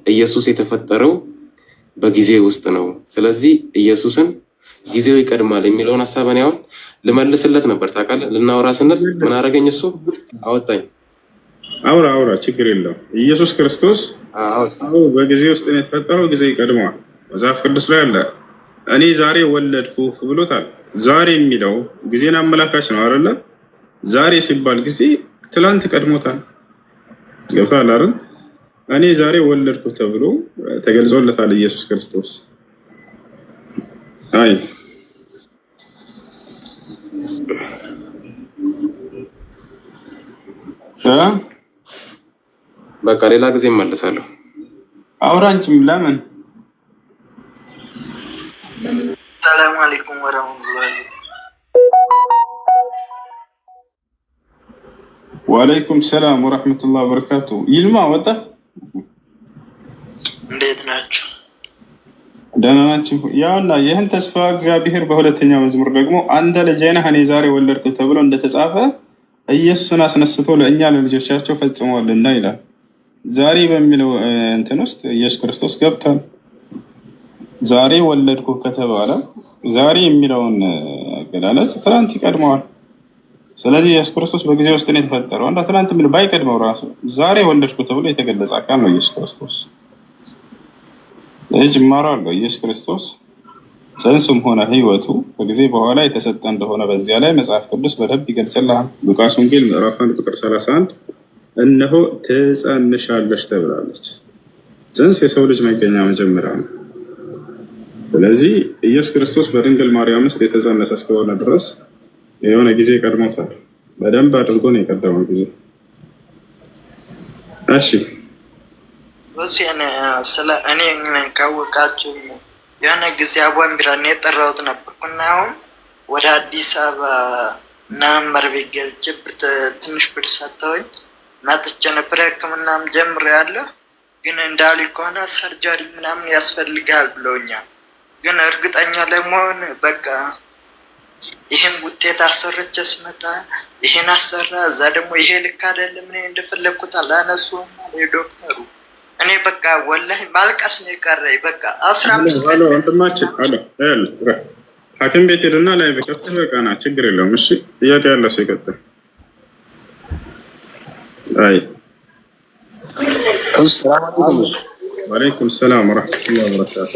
ኢየሱስ የተፈጠረው በጊዜ ውስጥ ነው። ስለዚህ ኢየሱስን ጊዜው ይቀድማል የሚለውን ሀሳብ እኔ አሁን ልመልስለት ነበር። ታውቃለህ፣ ልናወራ ስንል ምን አደረገኝ? እሱ አወጣኝ። አውራ ችግር የለው። ኢየሱስ ክርስቶስ በጊዜ ውስጥ ነው የተፈጠረው፣ ጊዜ ይቀድመዋል። መጽሐፍ ቅዱስ ላይ አለ። እኔ ዛሬ ወለድኩህ ብሎታል። ዛሬ የሚለው ጊዜን አመላካች ነው አይደለ? ዛሬ ሲባል ጊዜ ትላንት ቀድሞታል። ገብቶሃል አይደል? እኔ ዛሬ ወለድኩህ ተብሎ ተገልጾለታል ኢየሱስ ክርስቶስ። አይ በቃ ሌላ ጊዜ እመልሳለሁ። አውራ አንቺም ለምን? ሰላም አለይኩም ወራህመቱላሂ ወአለይኩም ሰላም ወራህመቱላሂ ወበረካቱ። ይልማ ወጣ። እንዴት ናችሁ? ደህና ናችሁ? ያውና ይህን ተስፋ እግዚአብሔር በሁለተኛው መዝሙር ደግሞ አንተ ልጄ ነህ እኔ ዛሬ ወለድኩህ ተብሎ እንደተጻፈ ኢየሱስን አስነስቶ ለእኛ ለልጆቻቸው ፈጽመዋልና ይላል። ዛሬ በሚለው እንትን ውስጥ ኢየሱስ ክርስቶስ ገብቷል። ዛሬ ወለድኩህ ከተባለ ዛሬ የሚለውን አገላለጽ ትናንት ይቀድመዋል። ስለዚህ ኢየሱስ ክርስቶስ በጊዜ ውስጥ ነው የተፈጠረው። አንተ ትናንት ምን ባይቀድመው ራሱ ዛሬ ወለድኩህ ተብሎ የተገለጸ አካል ነው ኢየሱስ ክርስቶስ። ይህ ጅማሮ አለው። ኢየሱስ ክርስቶስ ጽንሱም ሆነ ህይወቱ ከጊዜ በኋላ የተሰጠ እንደሆነ በዚያ ላይ መጽሐፍ ቅዱስ በደንብ ይገልጽልሃል። ሉቃስ ወንጌል ምዕራፍ 1 ቁጥር 31 እነሆ ትጸንሻለሽ ተብላለች። ጽንስ የሰው ልጅ መገኛ መጀመሪያ ነው። ስለዚህ ኢየሱስ ክርስቶስ በድንግል ማርያም ውስጥ የተጸነሰ እስከሆነ ድረስ የሆነ ጊዜ ቀድሞታል። በደንብ አድርጎ ነው የቀደመው ጊዜ። እሺ ስለ እኔ ካወቃችሁ የሆነ ጊዜ አቧንቢራን የጠራሁት ነበርኩና አሁን ወደ አዲስ አበባ እና መርቤት ገብቼ ትንሽ ብር ሰጥተውኝ መጥቼ ነበር። ሕክምናም ጀምሬያለሁ። ግን እንዳሉ ከሆነ ሰርጀሪ ምናምን ያስፈልጋል ብለውኛል። ግን እርግጠኛ ለመሆን በቃ ይሄን ውጤት አሰርቼ ስመጣ ይሄን አሰራ፣ እዛ ደግሞ ይሄ ልክ አይደለም እኔ እንደፈለግኩት አላነሱም አለ ዶክተሩ። እኔ በቃ ወላሂ ማልቀስ ነው የቀረኝ። በቃ 15 ቀን ወንድማችን አለ ሐኪም ቤት ሄድና ላይ በከፍተኛ በቃና ችግር የለውም። እሺ ጥያቄ ያለው ሰው ይቀጥል። አይ ወአለይኩም ሰላም ወራህመቱላሂ ወበረካቱ።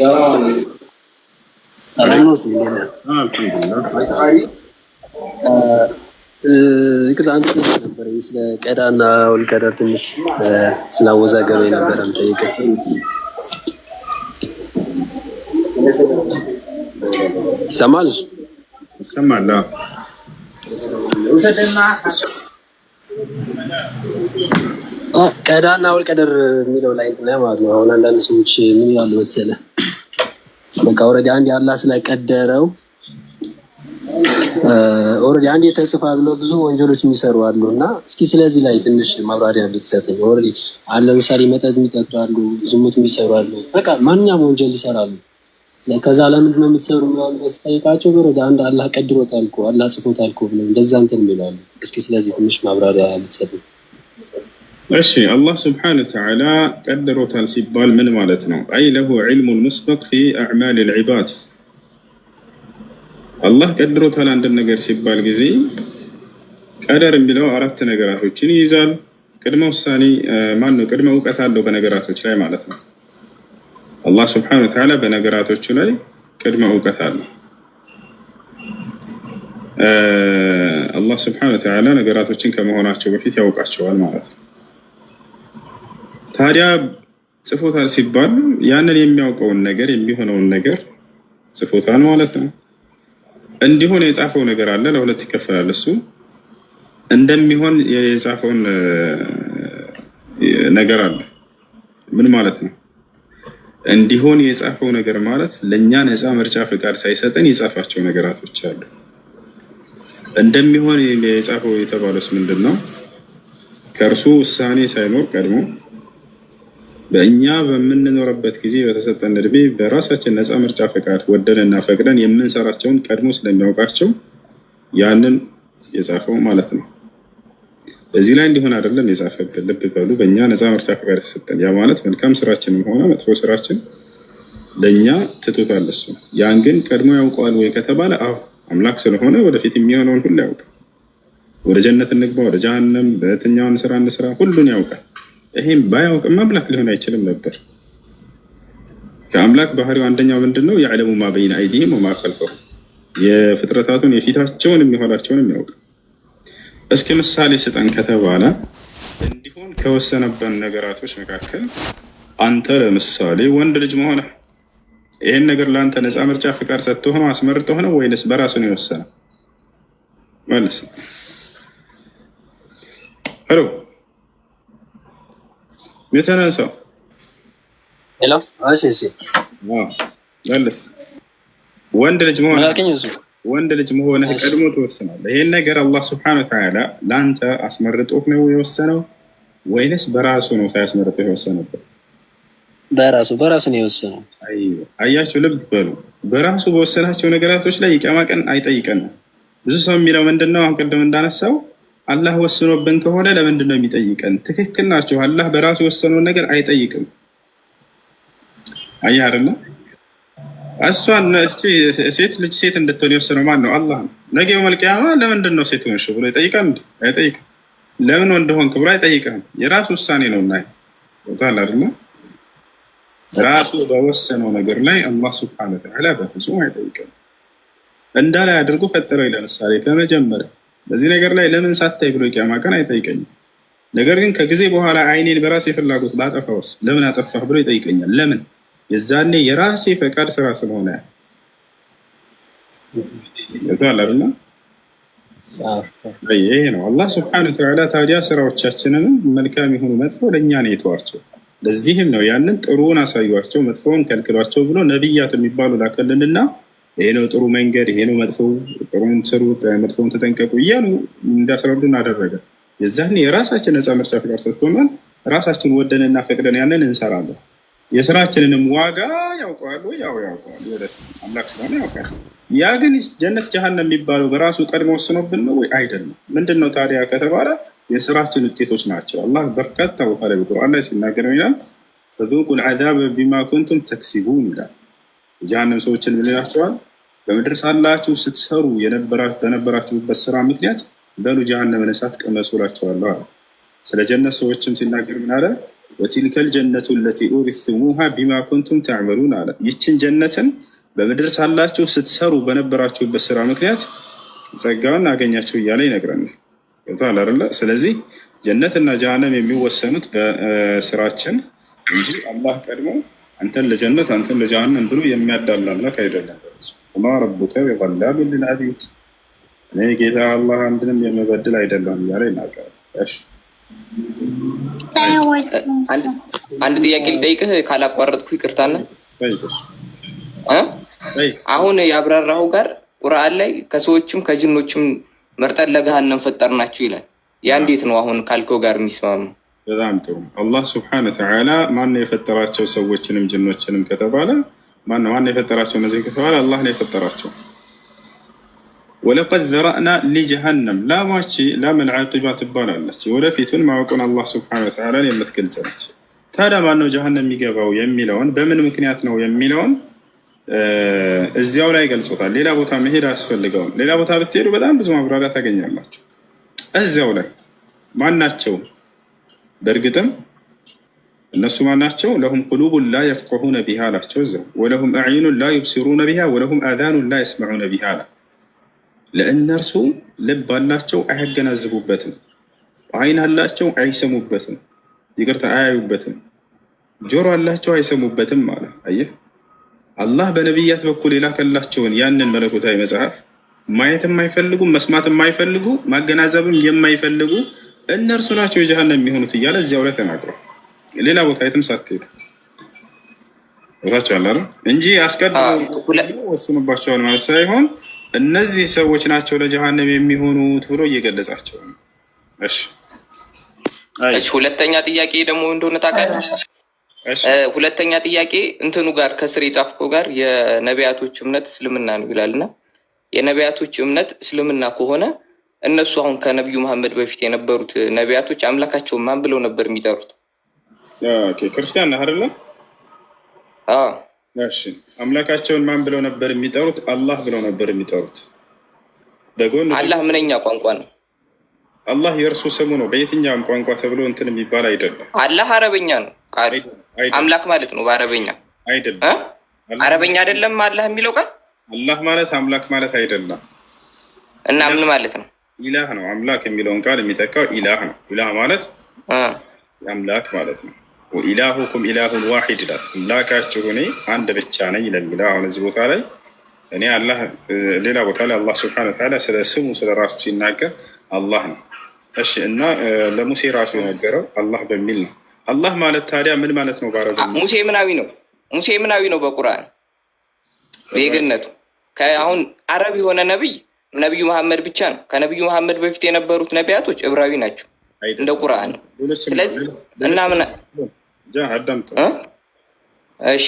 ይቅርታ አንድ ነበር ስለ ቀዳና ወልቀደር ትንሽ ስላወዛገበኝ ነበር የምጠይቀኝ። ይሰማል? ይሰማል። ቀዳና ወልቀደር የሚለው ላይ ማለት ነው። አሁን አንዳንድ ሰዎች ምን ይላሉ መሰለህ፣ በቃ ኦልሬዲ አንድ አላህ ስለቀደረው ኦልሬዲ አንድ የተጽፋ ብለው ብዙ ወንጀሎች የሚሰሩ አሉ። እና እስኪ ስለዚህ ላይ ትንሽ ማብራሪያ ብትሰጠኝ። ኦልሬዲ አለ ለምሳሌ መጠጥ የሚጠጡ አሉ፣ ዝሙት የሚሰሩ አሉ፣ በቃ ማንኛውም ወንጀል ይሰራሉ። ከዛ ለምንድን ነው የምትሰሩ ምናምን በስጠይቃቸው ኦልሬዲ አንድ አላህ ቀድሮታል እኮ አላህ ጽፎታል እኮ ብለው እንደዛ እንትን ይላሉ። እስኪ ስለዚህ ትንሽ ማብራሪያ ብትሰጠኝ። እሺ አላህ ስብሓነሁ ወተዓላ ቀድሮታል ሲባል ምን ማለት ነው? አይ ለሁ ዒልሙል ሙስበቅ ፊ አዕማል ልዕባድ። አላህ ቀድሮታል አንድን ነገር ሲባል ጊዜ ቀደር የሚለው 4 ነገራቶችን ይይዛል። ቅድመ ውሳኔ ቅድመ እውቀት አለው በነገራቶች ላይ ማለት ነው። አላህ ስብሓነሁ ወተዓላ በነገራቶቹ ላይ ቅድመ እውቀት አለው። አላህ ስብሓነሁ ወተዓላ ነገራቶችን ከመሆናቸው በፊት ያውቃቸዋል ማለት ነው። ታዲያ ጽፎታል ሲባል ያንን የሚያውቀውን ነገር የሚሆነውን ነገር ጽፎታል ማለት ነው። እንዲሆን የጻፈው ነገር አለ፣ ለሁለት ይከፈላል። እሱ እንደሚሆን የጻፈውን ነገር አለ። ምን ማለት ነው? እንዲሆን የጻፈው ነገር ማለት ለኛ ነፃ ምርጫ ፍቃድ ሳይሰጠን የጻፋቸው ነገራቶች አሉ። እንደሚሆን የጻፈው የተባለስ ምንድነው? ከእርሱ ውሳኔ ሳይኖር ቀድሞ በእኛ በምንኖርበት ጊዜ በተሰጠን እድሜ በራሳችን ነፃ ምርጫ ፍቃድ ወደንና ፈቅደን የምንሰራቸውን ቀድሞ ስለሚያውቃቸው ያንን የጻፈው ማለት ነው። በዚህ ላይ እንዲሆን አይደለም የጻፈብን። ልብ በሉ፣ በእኛ ነፃ ምርጫ ፈቃድ ተሰጠን። ያ ማለት መልካም ስራችንም ሆነ መጥፎ ስራችን ለእኛ ትቶታል እሱ። ያን ግን ቀድሞ ያውቀዋል ወይ ከተባለ አዎ፣ አምላክ ስለሆነ ወደፊት የሚሆነውን ሁሉ ያውቃል። ወደ ጀነት እንግባ፣ ወደ ጀሃነም፣ በየትኛውን ስራ እንስራ፣ ሁሉን ያውቃል። ይሄም ባያውቅም አምላክ ሊሆን አይችልም ነበር። ከአምላክ ባህሪው አንደኛው ምንድነው? ያዕለሙ ማ በይነ አይዲሂም ወማ ኸልፈሁም፣ የፍጥረታቱን የፊታቸውን የሚሆናቸውን ያውቃል። እስኪ ምሳሌ ስጠን ከተባለ እንዲሆን ከወሰነበት ነገራቶች መካከል አንተ ለምሳሌ ወንድ ልጅ መሆንህ፣ ይህን ነገር ለአንተ ነፃ ምርጫ ፍቃድ ሰጥቶ ሆኖ አስመርጦ ሆነ ወይንስ በራሱ ነው የወሰነው? መልስ። ሄሎ የተነሳው ሄሎ፣ እሺ፣ እሺ፣ መልስ። ወንድ ልጅ መሆንህ ቀድሞ ትወስናለህ። ይህን ነገር አላህ ስብሐነሁ ወተዓላ ለአንተ አስመርጦህ ነው የወሰነው ወይንስ በራሱ ነው ሳያስመርጦህ የወሰነበት? በራሱ ነው የወሰነው። አያችሁ፣ ልብ በሉ። በራሱ በወሰናቸው ነገራቶች ላይ የቂያማ ቀን አይጠይቀንም። ብዙ ሰው የሚለው ምንድነው? አሁን ቅድም እንዳነሳው አላህ ወስኖብን ከሆነ ለምንድን ነው የሚጠይቀን? ትክክል ናቸው። አላህ በራሱ የወሰነውን ነገር አይጠይቅም። አየህ አይደለ? እሷን ሴት ልጅ ሴት እንድትሆን የወሰነው ማን ነው? አላህ ነው። ነገ የውመል ቂያማ ለምንድን ነው ሴት ሆንሽ ብሎ ይጠይቃል? አይጠይቅም። ለምን ወንድ ሆንክ ብሎ አይጠይቅም። የራሱ ውሳኔ ነው እና ይወጣል አይደለ? ራሱ በወሰነው ነገር ላይ አላህ ሱብሓነሁ ወተዓላ በፍጹም አይጠይቅም። እንዳላይ አድርጎ ፈጠረው። ለምሳሌ ከመጀመሪያ በዚህ ነገር ላይ ለምን ሳታይ ብሎ ቂያማ ቀን አይጠይቀኝም። ነገር ግን ከጊዜ በኋላ አይኔን በራሴ ፍላጎት ባጠፋውስ ለምን አጠፋህ ብሎ ይጠይቀኛል። ለምን? የዛኔ የራሴ ፈቃድ ስራ ስለሆነ ይዛል አይደል? ይሄ ነው አላህ ሱብሓነሁ ወተዓላ። ታዲያ ስራዎቻችንን መልካም ይሁኑ መጥፎ ለእኛ ነው የተዋቸው። ለዚህም ነው ያንን ጥሩን አሳዩቸው መጥፎውን ከልክሏቸው ብሎ ነቢያት የሚባሉ ላከልንና ይሄ ነው ጥሩ መንገድ፣ ይሄ ነው መጥፎ፣ ጥሩን ስሩ፣ መጥፎውን ተጠንቀቁ እያሉ እንዲያስረዱን አደረገ። የዛኔ የራሳችን ነፃ ምርጫ ፍቃድ ሰጥቶናል። ራሳችን ወደንና ፈቅደን ያንን እንሰራለን። የስራችንንም ዋጋ ያውቀዋል ወይ? ያው ያውቀዋል። ወደፊት አምላክ ስለሆነ ያውቃል። ያ ግን ጀነት ጀሃነም የሚባለው በራሱ ቀድሞ ወስኖብን ነው ወይ? አይደለም። ምንድን ነው ታዲያ ከተባለ የስራችን ውጤቶች ናቸው። አላህ በርካታ ቦታ ላይ በቁርአን ላይ ሲናገር ይላል ፈዙቁል ዐዛበ ቢማ ኩንቱም ተክሲቡን ይላል። የጀሃነም ሰዎችን ምን ይላቸዋል? በምድር ሳላችሁ ስትሰሩ በነበራችሁበት ስራ ምክንያት በሉ ጀሃነምን እሳት ቅመሱ እላቸዋለሁ አለ። ስለ ጀነት ሰዎችም ሲናገር ምን አለ? ወቲልከል ጀነቱ ለቲ ኡሪቱሙሃ ቢማ ኩንቱም ተዕመሉን አለ። ይችን ጀነትን በምድር ሳላችሁ ስትሰሩ በነበራችሁበት ስራ ምክንያት ጸጋውን አገኛችሁ እያለ ይነግረናል። ይታል አይደለ? ስለዚህ ጀነትና ጀሃነም የሚወሰኑት በስራችን እንጂ አላህ ቀድሞ አንተን ለጀነት አንተን ለጀሃነም ብሎ የሚያዳላ አምላክ አይደለም። ወማ ረቡከ ቢዘላሚን ሊልዓቢድ፣ እኔ ጌታ አላህ አንድንም የሚበድል አይደለም እያለ ይናገራል። እሺ አንድ ጥያቄ ልጠይቅህ ካላቋረጥኩ ይቅርታና፣ አሁን ያብራራሁ ጋር ቁርአን ላይ ከሰዎችም ከጅኖችም መርጠን ለገሃነም ፈጠርናችሁ ይላል። ያ እንዴት ነው አሁን ካልከው ጋር የሚስማማው? በጣም ጥሩ። አላህ ሱብሓነሁ ወተዓላ ማነው የፈጠራቸው ሰዎችንም ጅኖችንም ከተባለ ማነው የፈጠራቸው? እነዚህ ከተባለ አላህ ነው የፈጠራቸው። ወለቀድ ዘረእና ሊጀሃነም፣ ላማቺ ላመል ዓቂባ ትባላለች። ወደፊቱን ማወቁን አላህ ሱብሓነሁ ወተዓላ የምትገልጽ ነች። ታዲያ ማነው ጀሃነም የሚገባው የሚለውን በምን ምክንያት ነው የሚለውን እዚያው ላይ ገልጾታል። ሌላ ቦታ መሄድ አያስፈልገውም። ሌላ ቦታ ብትሄዱ በጣም ብዙ ማብራሪያ ታገኛላችሁ። እዚያው ላይ ማናቸው? በእርግጥም እነሱ ማናቸው? ለሁም ቁሉቡን ላ የፍቀሁነ ቢሃ አላቸው እዚያው። ወለሁም አዕዩኑን ላ ዩብሲሩነ ቢሃ ወለሁም አዛኑን ላ የስመዑነ ቢሃ አላ። ለእነርሱ ልብ አላቸው አያገናዝቡበትም፣ አይን አላቸው አይሰሙበትም፣ ይቅርታ አያዩበትም፣ ጆሮ አላቸው አይሰሙበትም ማለት አየህ። አላህ በነቢያት በኩል የላከላቸውን ያንን መለኮታዊ መጽሐፍ ማየት የማይፈልጉ መስማት የማይፈልጉ ማገናዘብም የማይፈልጉ እነርሱ ናቸው የጀሃነም የሚሆኑት እያለ እዚያው ላይ ተናግሯል። ሌላ ቦታ የትም ሳትሄዱ ቦታቸው አለ እንጂ አስቀድሞ ወስኑባቸዋል ማለት ሳይሆን እነዚህ ሰዎች ናቸው ለጀሃነም የሚሆኑት ብሎ እየገለጻቸው ነው። እሺ ሁለተኛ ጥያቄ ደግሞ እንደሆነ ታውቃለህ? ሁለተኛ ጥያቄ እንትኑ ጋር ከስር የጻፍከው ጋር የነቢያቶች እምነት እስልምና ነው ይላልና የነቢያቶች እምነት እስልምና ከሆነ እነሱ አሁን ከነቢዩ መሐመድ በፊት የነበሩት ነቢያቶች አምላካቸውን ማን ብለው ነበር የሚጠሩት? ክርስቲያን ነህ አይደለ? እሺ አምላካቸውን ማን ብለው ነበር የሚጠሩት? አላህ ብለው ነበር የሚጠሩት። በጎን አላህ ምንኛ ቋንቋ ነው? አላህ የእርሱ ስሙ ነው። በየትኛውም ቋንቋ ተብሎ እንትን የሚባል አይደለም። አላህ አረበኛ ነው ቃል አምላክ ማለት ነው በአረበኛ አይደለም። አረበኛ አይደለም አላህ የሚለው ቃል። አላህ ማለት አምላክ ማለት አይደለም። እና ምን ማለት ነው? ኢላህ ነው። አምላክ የሚለውን ቃል የሚተካው ኢላህ ነው። ኢላህ ማለት አምላክ ማለት ነው። ወኢላሁኩም ኢላሁን ዋሂድ ይላል። አምላካችሁ እኔ አንድ ብቻ ነኝ ለሚለው አሁን እዚህ ቦታ ላይ እኔ አላህ፣ ሌላ ቦታ ላይ አላህ ስብሐነሁ ወተዓላ ስለ ስሙ ስለ ራሱ ሲናገር አላህ ነው። እሺ እና ለሙሴ ራሱ የነገረው አላህ በሚል ነው። አላህ ማለት ታዲያ ምን ማለት ነው? ባረበ ሙሴ ምናዊ ነው። ሙሴ ምናዊ ነው በቁርአን ዜግነቱ። አሁን አረብ የሆነ ነቢዩ መሐመድ ብቻ ነው። ከነቢዩ መሐመድ በፊት የነበሩት ነቢያቶች ዕብራዊ ናቸው እንደ ቁርአን። ስለዚህ እና ምን አዳምጥ። እሺ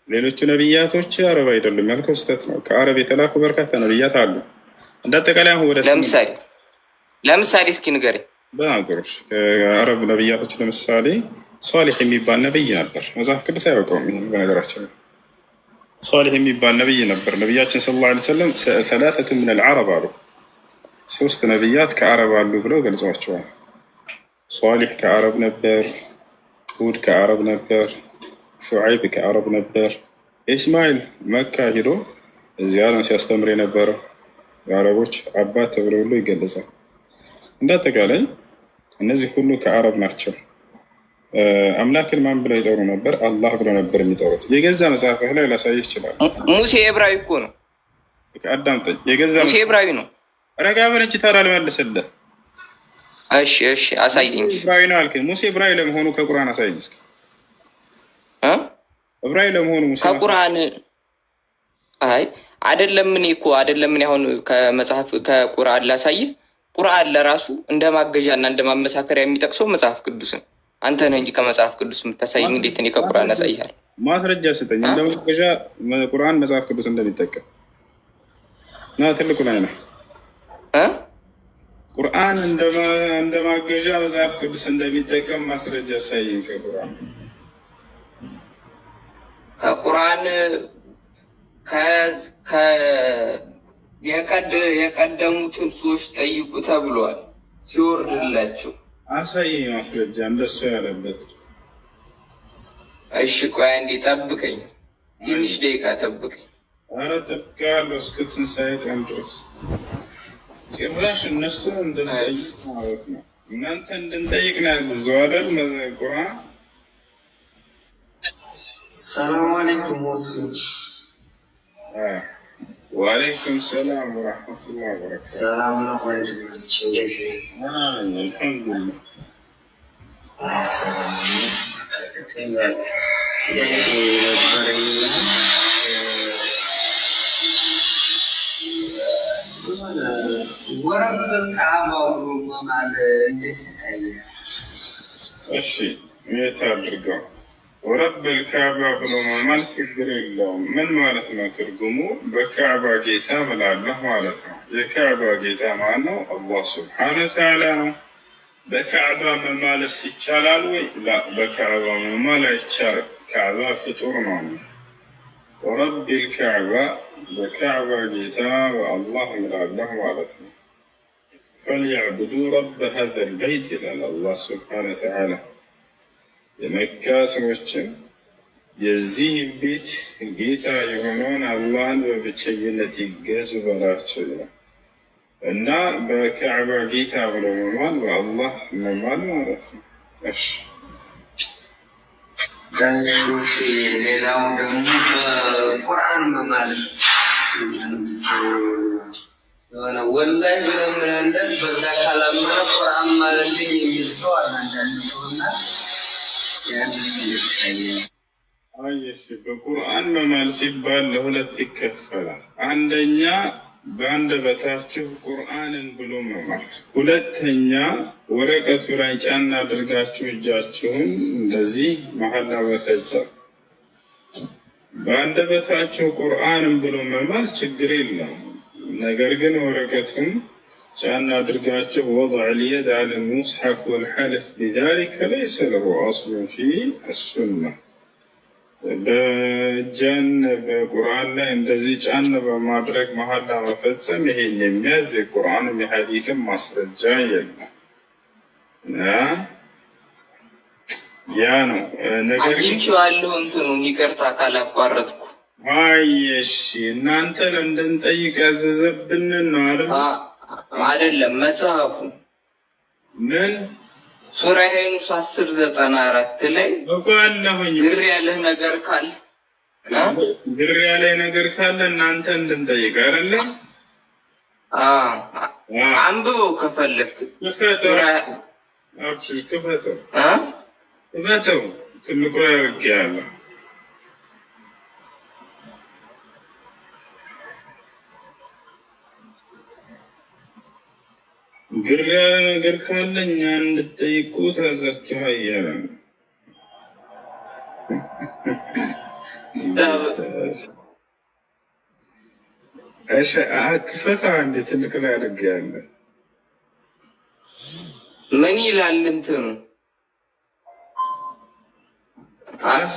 ሌሎቹ ነቢያቶች አረብ አይደሉም ያልከው ስህተት ነው። ከአረብ የተላኩ በርካታ ነቢያት አሉ። እንዳጠቃላይ አሁን ወደ ለምሳሌ እስኪ ንገረኝ። በአገሮች ከአረብ ነቢያቶች ለምሳሌ ሷሊህ የሚባል ነቢይ ነበር። መጽሐፍ ቅዱስ አያውቀውም። ይሄን በነገራችን ሷሊህ የሚባል ነቢይ ነበር። ነቢያችን ሰለላሁ ዐለይሂ ወሰለም ሰላሰቱ ምን አልዓረብ አሉ። 3 ነቢያት ከአረብ አሉ ብለው ገልጸዋቸዋል። ሷሊህ ከአረብ ነበር፣ ሁድ ከአረብ ነበር፣ ሹዓይብ ከአረብ ነበር። ኢስማኤል መካ ሂዶ እዚያ ነው ሲያስተምር የነበረው። የአረቦች አባት ተብሎ ሁሉ ይገለጻል። እንዳጠቃላይ እነዚህ ሁሉ ከአረብ ናቸው። አምላክን ማን ብለው ይጠሩ ነበር? አላህ ብለው ነበር የሚጠሩት። የገዛ መጽሐፍህ ላይ ላሳይህ ይችላል። ሙሴ ዕብራዊ እኮ ነው። አዳምጠኝ። የገዛ ሙሴ ዕብራዊ ነው። ረጋ በለች ታዲያ ልመልስልህ። እሺ አሳየኝ። ዕብራዊ ነው አልከኝ። ሙሴ ዕብራዊ ለመሆኑ ከቁርአን አሳየኝ እስኪ። ዕብራዊ ለመሆኑ ሙሴ ከቁርአን አይ አይደለም። እኔ እኮ አይደለም። እኔ አሁን ከመጽሐፍ ከቁርአን ላሳይህ። ቁርአን ለራሱ እንደ ማገዣና እንደ ማመሳከሪያ የሚጠቅሰው መጽሐፍ ቅዱስን አንተ ነህ እንጂ ከመጽሐፍ ቅዱስ የምታሳይኝ እንዴት እኔ ከቁርአን አሳይሃል? ማስረጃ ስጠኝ። እንደ ማገዣ ቁርአን መጽሐፍ ቅዱስ እንደሚጠቀም ና ትልቁ ላይ ነው። ቁርአን እንደ ማገዣ መጽሐፍ ቅዱስ እንደሚጠቀም ማስረጃ ሳይኝ ከቁርአን የቀደሙትን ሰዎች ጠይቁ ተብሏል ሲወርድላቸው። አሳየኝ ማስረጃ እንደሱ ያለበት። እሺ ቆይ አንዴ ጠብቀኝ፣ ትንሽ ደቂቃ ጠብቀኝ። ኧረ ጠብቄያለሁ እስከ ትንሣኤ ቀን ድረስ። ጭራሽ እነሱ እንድንጠይቅ ማለት ነው። እናንተ እንድንጠይቅ ነው ያዘዘው አይደል ቁርአን። ሰላም አለይኩም ሙስሊም። ወአለይኩም ሰላም ወረሕመቱላሂ ወበረካቱህ። ሰላም ነው ወንድሞች፣ እንዴት ነህ? አልሐምዱሊላህ። ጥያቄ ነበረኝና ወረበል ከዓባ ብሎ ማለት እንዴት ይታያል? እሺ የት አድርገው ወረበል ካዕባ ብሎ ማለት ችግር የለውም። ምን ማለት ነው ትርጉሙ? በካዕባ ጌታ ብላለህ ማለት ነው። የካዕባ ጌታ ማን ነው? አላህ ስብሓነ ወተዓላ ነው። በካዕባ መማለስ ይቻላል ወይ? ላ በካዕባ መማል አይቻልም። ካዕባ ፍጡር ነው። ወረቢል ካዕባ በካዕባ ጌታ በአላህ ብላለህ ማለት ነው። ፈልያዕቡዱ ረበ ሀዘል በይት ይላል አላህ ስብሓነ ወተዓላ። የመካ ሰዎችን የዚህ ቤት ጌታ የሆነውን አላህን በብቸኝነት ይገዙ በላቸው ይላል እና በካዕባ ጌታ ብሎ መማል በአላህ መማል ማለት ነው። እሺ ሌላው ደግሞ በቁርአን መማልስ ሆነ ወላሂ ለምንነት በዛ ካላመነ ቁርአን ማለልኝ የሚል ሰው አንዳንድ ሰውና አየሽ፣ በቁርአን መማል ሲባል ለሁለት ይከፈላል። አንደኛ በአንደበታችሁ ቁርአንን ብሎ መማል፣ ሁለተኛ ወረቀቱ ላይ ጫና አድርጋችሁ እጃችሁን እንደዚህ መሐላ መፈጸም። በአንደበታችሁ ቁርአንን ብሎ መማል ችግር የለም። ነገር ግን ወረቀቱን ጫና አድርጋችሁ ወضع اليد على المصحف والحلف بذلك ليس له أصل في السنة በእጃን በቁርአን ላይ እንደዚህ ጫን በማድረግ መሀላ መፈጸም ይሄን የሚያዝ የቁርአንም የሐዲስም ማስረጃ የለም። ያ ነው ነገር አግኝቼዋለሁ። እንትኑን ይቅርታ ካላቋረጥኩ። እሺ እናንተ እንድንጠይቅ ያዘዘብን ነው አይደለም መጽሐፉ ምን ሱራ ዩኑስ 10:94 ላይ ግር ያለህ ነገር ካለ ግር ያለህ ነገር ካለ እናንተ እንድንጠይቅ አይደለ? አንብበው ከፈለክ ክፈተው ትልቁ ያርቅ ያለ ግር ያለ ነገር ካለ እኛ እንድጠይቁ ታዛችሁ እያለ ነው። ክፈታ እንደ ትልቅ ላይ አድርግ ያለ ምን ይላል እንትኑ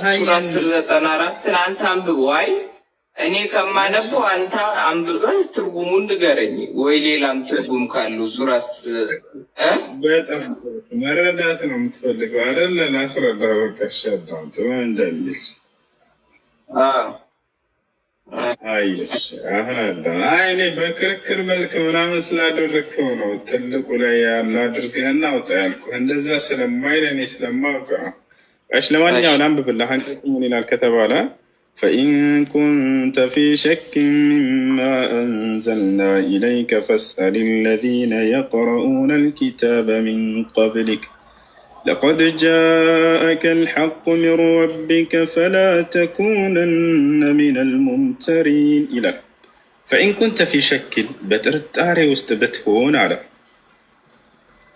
ሱራ 10:94 አንተ አንብበው። አይ እኔ ከማነበው አንተ አንብበህ ትርጉሙን ንገረኝ፣ ወይ ሌላም ትርጉም ካለው ሱራ በጣም መረዳት ነው የምትፈልገው አይደለ? ላስረዳ በቃ ሸዳው እንደሚል አይሽ አህራዳ እኔ በክርክር መልክ ምናምን ስላደረግከው ነው ትልቁ ላይ ያለ አድርገህና አውጣ ያልኩህ። እንደዛ ስለማይል እኔ ስለማውቅ ነው። እሺ ለማንኛውም አንብብልህ አንቀጽ ምን ይላል ከተባለ فإن كنت في شك مما أنزلنا إليك فاسأل الذين يقرؤون الكتاب من قبلك لقد جاءك الحق من ربك فلا تكونن من الممترين إلى فإن كنت في شك بترتاري واستبتهون على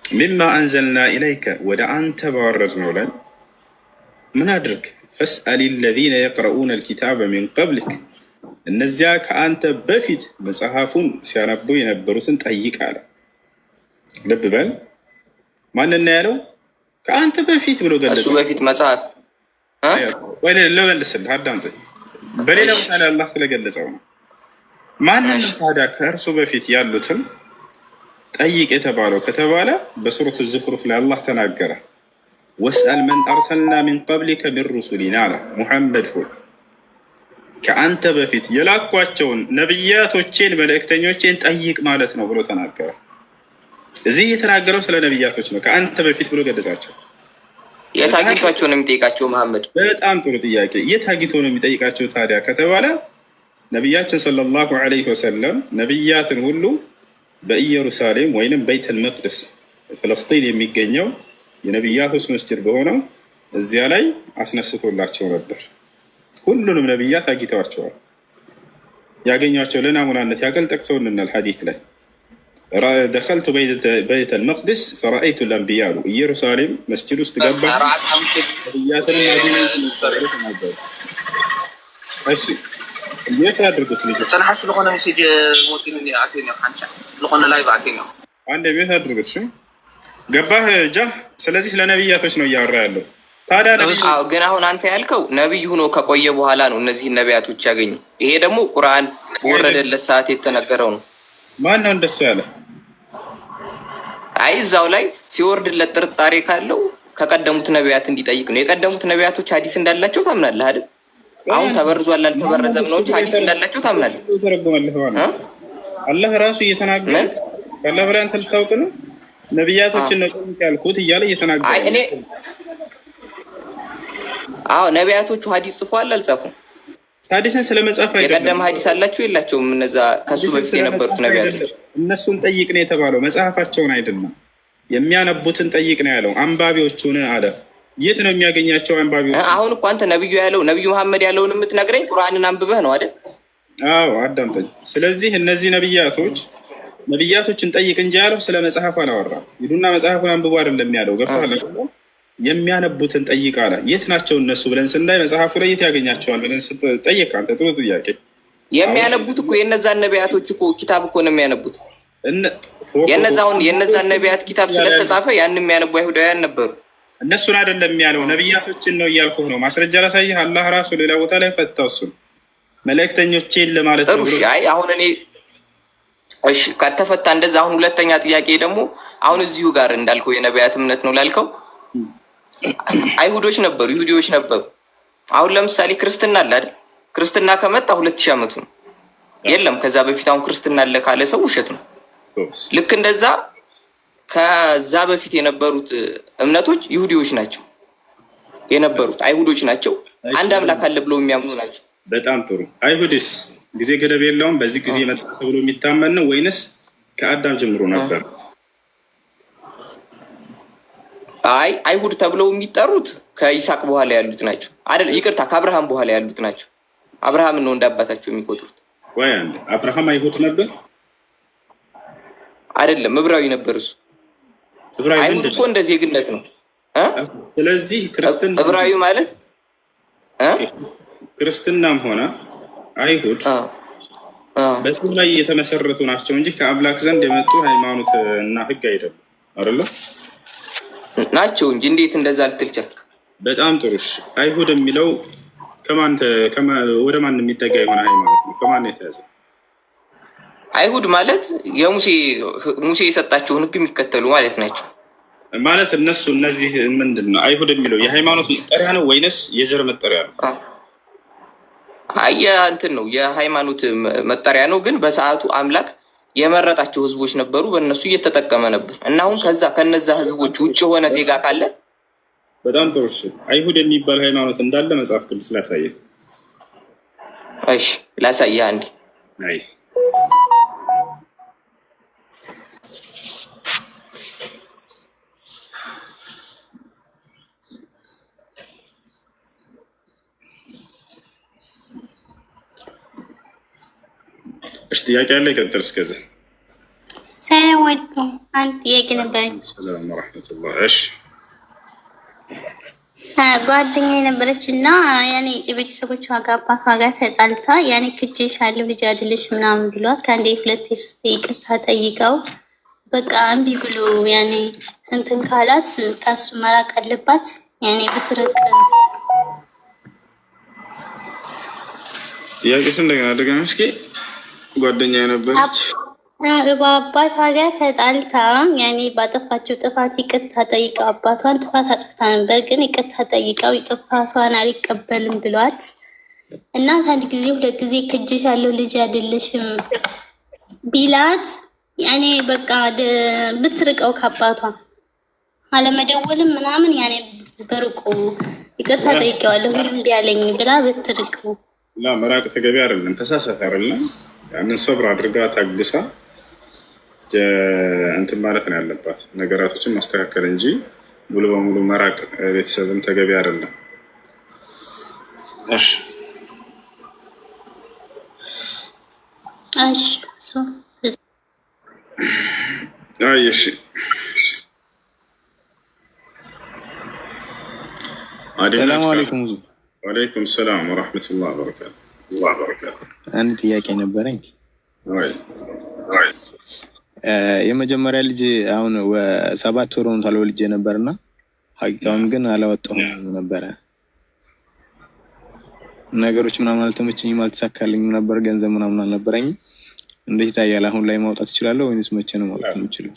مما أنزلنا إليك ودعان تباررنا لن من أدرك فاسأل الذين يقرؤون الكتاب من قبلك النزياك أنت بفيت مصحافون سيانبو ينبروسن تأييك على لب بال ما ننالو كأنت بفيت بلو قلت أسو بفيت مصحف وين لو لسل هذا أنت بلي لو تعالى الله تلقلت عونه ما ننالو هذا كرسو بفيت يالوتن تأييك اتبالو كتبالا بسورة الزخرف لله تناقره واسأل من أرسلنا من قبلك من رسلنا محمد هو كأنت بفيت يلاقواتشون نبيات وچين ملائكتين وچين تأييك مالتنا بلو تناقر زي تناقروا سلا نبيات وچين كأنت بفيت بلو قدساتشو يتاقيتواتشو نمتيقاتشو محمد بتأم طول تياكي يتاقيتو نمتيقاتشو تاريا كتوالا نبيات صلى الله عليه وسلم نبيات هلو بإيروساليم وينم بيت المقدس فلسطين يميقينيو የነብያቶች መስጂድ በሆነው እዚያ ላይ አስነስቶላቸው ነበር። ሁሉንም ነብያት አግኝተዋቸዋል። ያገኟቸው ለናሙናነት ያቀል ጠቅሰውልናል ሐዲስ ላይ دخلت بيت المقدس فرأيت الأنبياء ኢየሩሳሌም መስጂድ ውስጥ ገባ ነብያትን ማግኘት እሺ የት አድርጉት ልጅ ተናሐስ ለሆነ ሜሴጅ ሞቲኒ አቴኛ ካንቻ ለሆነ ላይ ባቴኛ አንድ ቤት አድርጉት እሺ ገባህ ጃ ስለዚህ ለነብያቶች ነው እያወራ ያለው። ታዲያ ግን አሁን አንተ ያልከው ነብይ ሆኖ ከቆየ በኋላ ነው እነዚህ ነብያቶች ያገኙ። ይሄ ደግሞ ቁርአን ወረደለት ሰዓት የተነገረው ነው። ማን ነው እንደሱ ያለ? አይ እዛው ላይ ሲወርድለት ጥርጣሬ ካለው ከቀደሙት ነብያት እንዲጠይቅ ነው። የቀደሙት ነብያቶች ሐዲስ እንዳላቸው ታምናለህ አይደል? አሁን ተበርዟል አልተበረዘም ነው እንጂ ሐዲስ እንዳላቸው ታምናለህ። አላህ ራሱ እየተናገረ ካላህ ብለህ አንተ ልታውቅ ነው ነብያቶችን ነው ያልኩት እያለ እየተናገረ አይ እኔ ነብያቶቹ ሐዲስ ጽፈዋል አልጻፉም? ሐዲስን ስለመጻፍ አይደለም። የቀደም ሐዲስ አላችሁ የላቸውም? እነዛ ከሱ በፊት የነበሩት ነብያቶች እነሱን ጠይቅ ነው የተባለው፣ መጽሐፋቸውን አይደለም። የሚያነቡትን ጠይቅ ነው ያለው። አንባቢዎቹን አለ። የት ነው የሚያገኛቸው አንባቢዎች? አሁን እኮ አንተ ነብዩ ያለው ነብዩ መሐመድ ያለውን የምትነግረኝ ቁርአንን አንብበህ ነው አይደል? አዎ አዳምጠኝ። ስለዚህ እነዚህ ነብያቶችን ጠይቅ እንጂ ያለው ስለ መጽሐፍ አላወራም። ይዱና መጽሐፉን አንብቦ አይደለም ያለው። ገብቶሃል? የሚያነቡትን ጠይቅ አለ። የት ናቸው እነሱ ብለን ስናይ መጽሐፉ ላይ የት ያገኛቸዋል ብለን ጠይቅ። አንተ ጥሩ ጥያቄ። የሚያነቡት እኮ የነዛን ነቢያቶች እኮ ኪታብ እኮ ነው የሚያነቡት። የነዛ ነቢያት ኪታብ ስለተጻፈ ያንን የሚያነቡ አይሁዳውያን ነበሩ። እነሱን አይደለም ያለው ነብያቶችን ነው እያልኩህ ነው። ማስረጃ ላሳይህ። አላህ ራሱ ሌላ ቦታ ላይ ፈታው እሱን መልእክተኞቼን ለማለት ነው። እሺ አይ አሁን እኔ እሺ ከተፈታ እንደዛ አሁን ሁለተኛ ጥያቄ ደግሞ አሁን እዚሁ ጋር እንዳልከው የነቢያት እምነት ነው ላልከው አይሁዶች ነበሩ፣ ይሁዲዎች ነበሩ። አሁን ለምሳሌ ክርስትና አለ አይደል? ክርስትና ከመጣ 2000 ዓመቱ ነው። የለም ከዛ በፊት አሁን ክርስትና አለ ካለ ሰው ውሸት ነው። ልክ እንደዛ ከዛ በፊት የነበሩት እምነቶች ይሁዲዎች ናቸው የነበሩት፣ አይሁዶች ናቸው። አንድ አምላክ አለ ብለው የሚያምኑ ናቸው። በጣም ጥሩ። አይሁድስ ጊዜ ገደብ የለውም? በዚህ ጊዜ መጣ ተብሎ የሚታመን ነው ወይንስ ከአዳም ጀምሮ ነበር? አይ አይሁድ ተብለው የሚጠሩት ከይስሐቅ በኋላ ያሉት ናቸው አይደል? ይቅርታ ከአብርሃም በኋላ ያሉት ናቸው። አብርሃም ነው እንዳባታቸው የሚቆጥሩት። ወይ አንዴ አብርሃም አይሁድ ነበር አይደለም? ዕብራዊ ነበር እሱ። አይሁድ እኮ እንደ ዜግነት ነው። ስለዚህ ክርስትና ዕብራዊ ማለት ክርስትናም ሆነ አይሁድ በስም ላይ የተመሰረቱ ናቸው እንጂ ከአምላክ ዘንድ የመጡ ሃይማኖት እና ህግ አይደለም አይደለ? ናቸው እንጂ እንዴት እንደዛ ልትል ቻልክ? በጣም ጥሩ። አይሁድ የሚለው ወደ ማን የሚጠጋ የሆነ ሃይማኖት ነው? ከማን የተያዘ? አይሁድ ማለት ሙሴ የሰጣቸውን ህግ የሚከተሉ ማለት ናቸው። ማለት እነዚህ ምንድን ነው? አይሁድ የሚለው የሃይማኖት መጠሪያ ነው ወይንስ የዘር መጠሪያ ነው? እንትን ነው የሃይማኖት መጠሪያ ነው። ግን በሰዓቱ አምላክ የመረጣቸው ህዝቦች ነበሩ፣ በእነሱ እየተጠቀመ ነበር። እና አሁን ከነዛ ህዝቦች ውጭ የሆነ ዜጋ ካለ በጣም ጥሩ። አይሁድ የሚባል ሃይማኖት እንዳለ መጽሐፍ ቅዱስ ላሳየ። እሺ ላሳየ አንዴ። አይ ጥያቄ አለ? ይቀጥል። እስከዚህ ሰላም አለይኩም። አንድ ጥያቄ ነበረኝ። ሰላም ወራህመቱላህ። እሺ ጓደኛ የነበረች እና ያኔ የቤተሰቦቿ ጋር አባቷ ጋር ተጣልታ ያኔ ክጄሻለሁ ልጅ አይደለሽ ምናምን ብሏት ከአንዴ 2 3 ይቅርታ ጠይቀው በቃ እምቢ ብሎ ያኔ እንትን ካላት ከሱ መራቅ አለባት። ያኔ ብትርቅ ጥያቄሽ እንደገና እስኪ ጓደኛ የነበረች በአባቷ ጋር ተጣልታ ያኔ ባጠፋችው ጥፋት ይቅርታ ጠይቀው አባቷን ጥፋት አጥፍታ ነበር፣ ግን ይቅርታ ጠይቀው ጥፋቷን አልቀበልም ብሏት እና አንድ ጊዜ 2 ጊዜ ክጄሻለሁ ልጅ አይደለሽም ቢላት ያኔ በቃ ብትርቀው ከአባቷ አለመደወልም ምናምን ያኔ በርቁ ይቅርታ ጠይቀዋለሁ ግን እምቢ አለኝ ብላ ብትርቀው መራቅ ተገቢ አይደለም። ተሳሳተ አይደለም። ያንን ሰብር አድርጋ ታግሳ እንትን ማለት ነው ያለባት፣ ነገራቶችን ማስተካከል እንጂ ሙሉ በሙሉ መራቅ ቤተሰብን ተገቢ አይደለም። እሺ እሺ ሰላም አለይኩም። ወአለይኩም ሰላም ወራህመቱላሂ ወበረካቱ። አንድ ጥያቄ ነበረኝ። የመጀመሪያ ልጅ አሁን 7 ወር ሆኖታል ወልጄ ነበርና ሀቂቃውን ግን አላወጣሁም ነበረ። ነገሮች ምናምን አልተመቸኝም፣ አልተሳካልኝም ነበር፣ ገንዘብ ምናምን አልነበረኝም። እንዴት ይታያል? አሁን ላይ ማውጣት እችላለሁ ወይስ መቼ ነው ማውጣት የምችለው?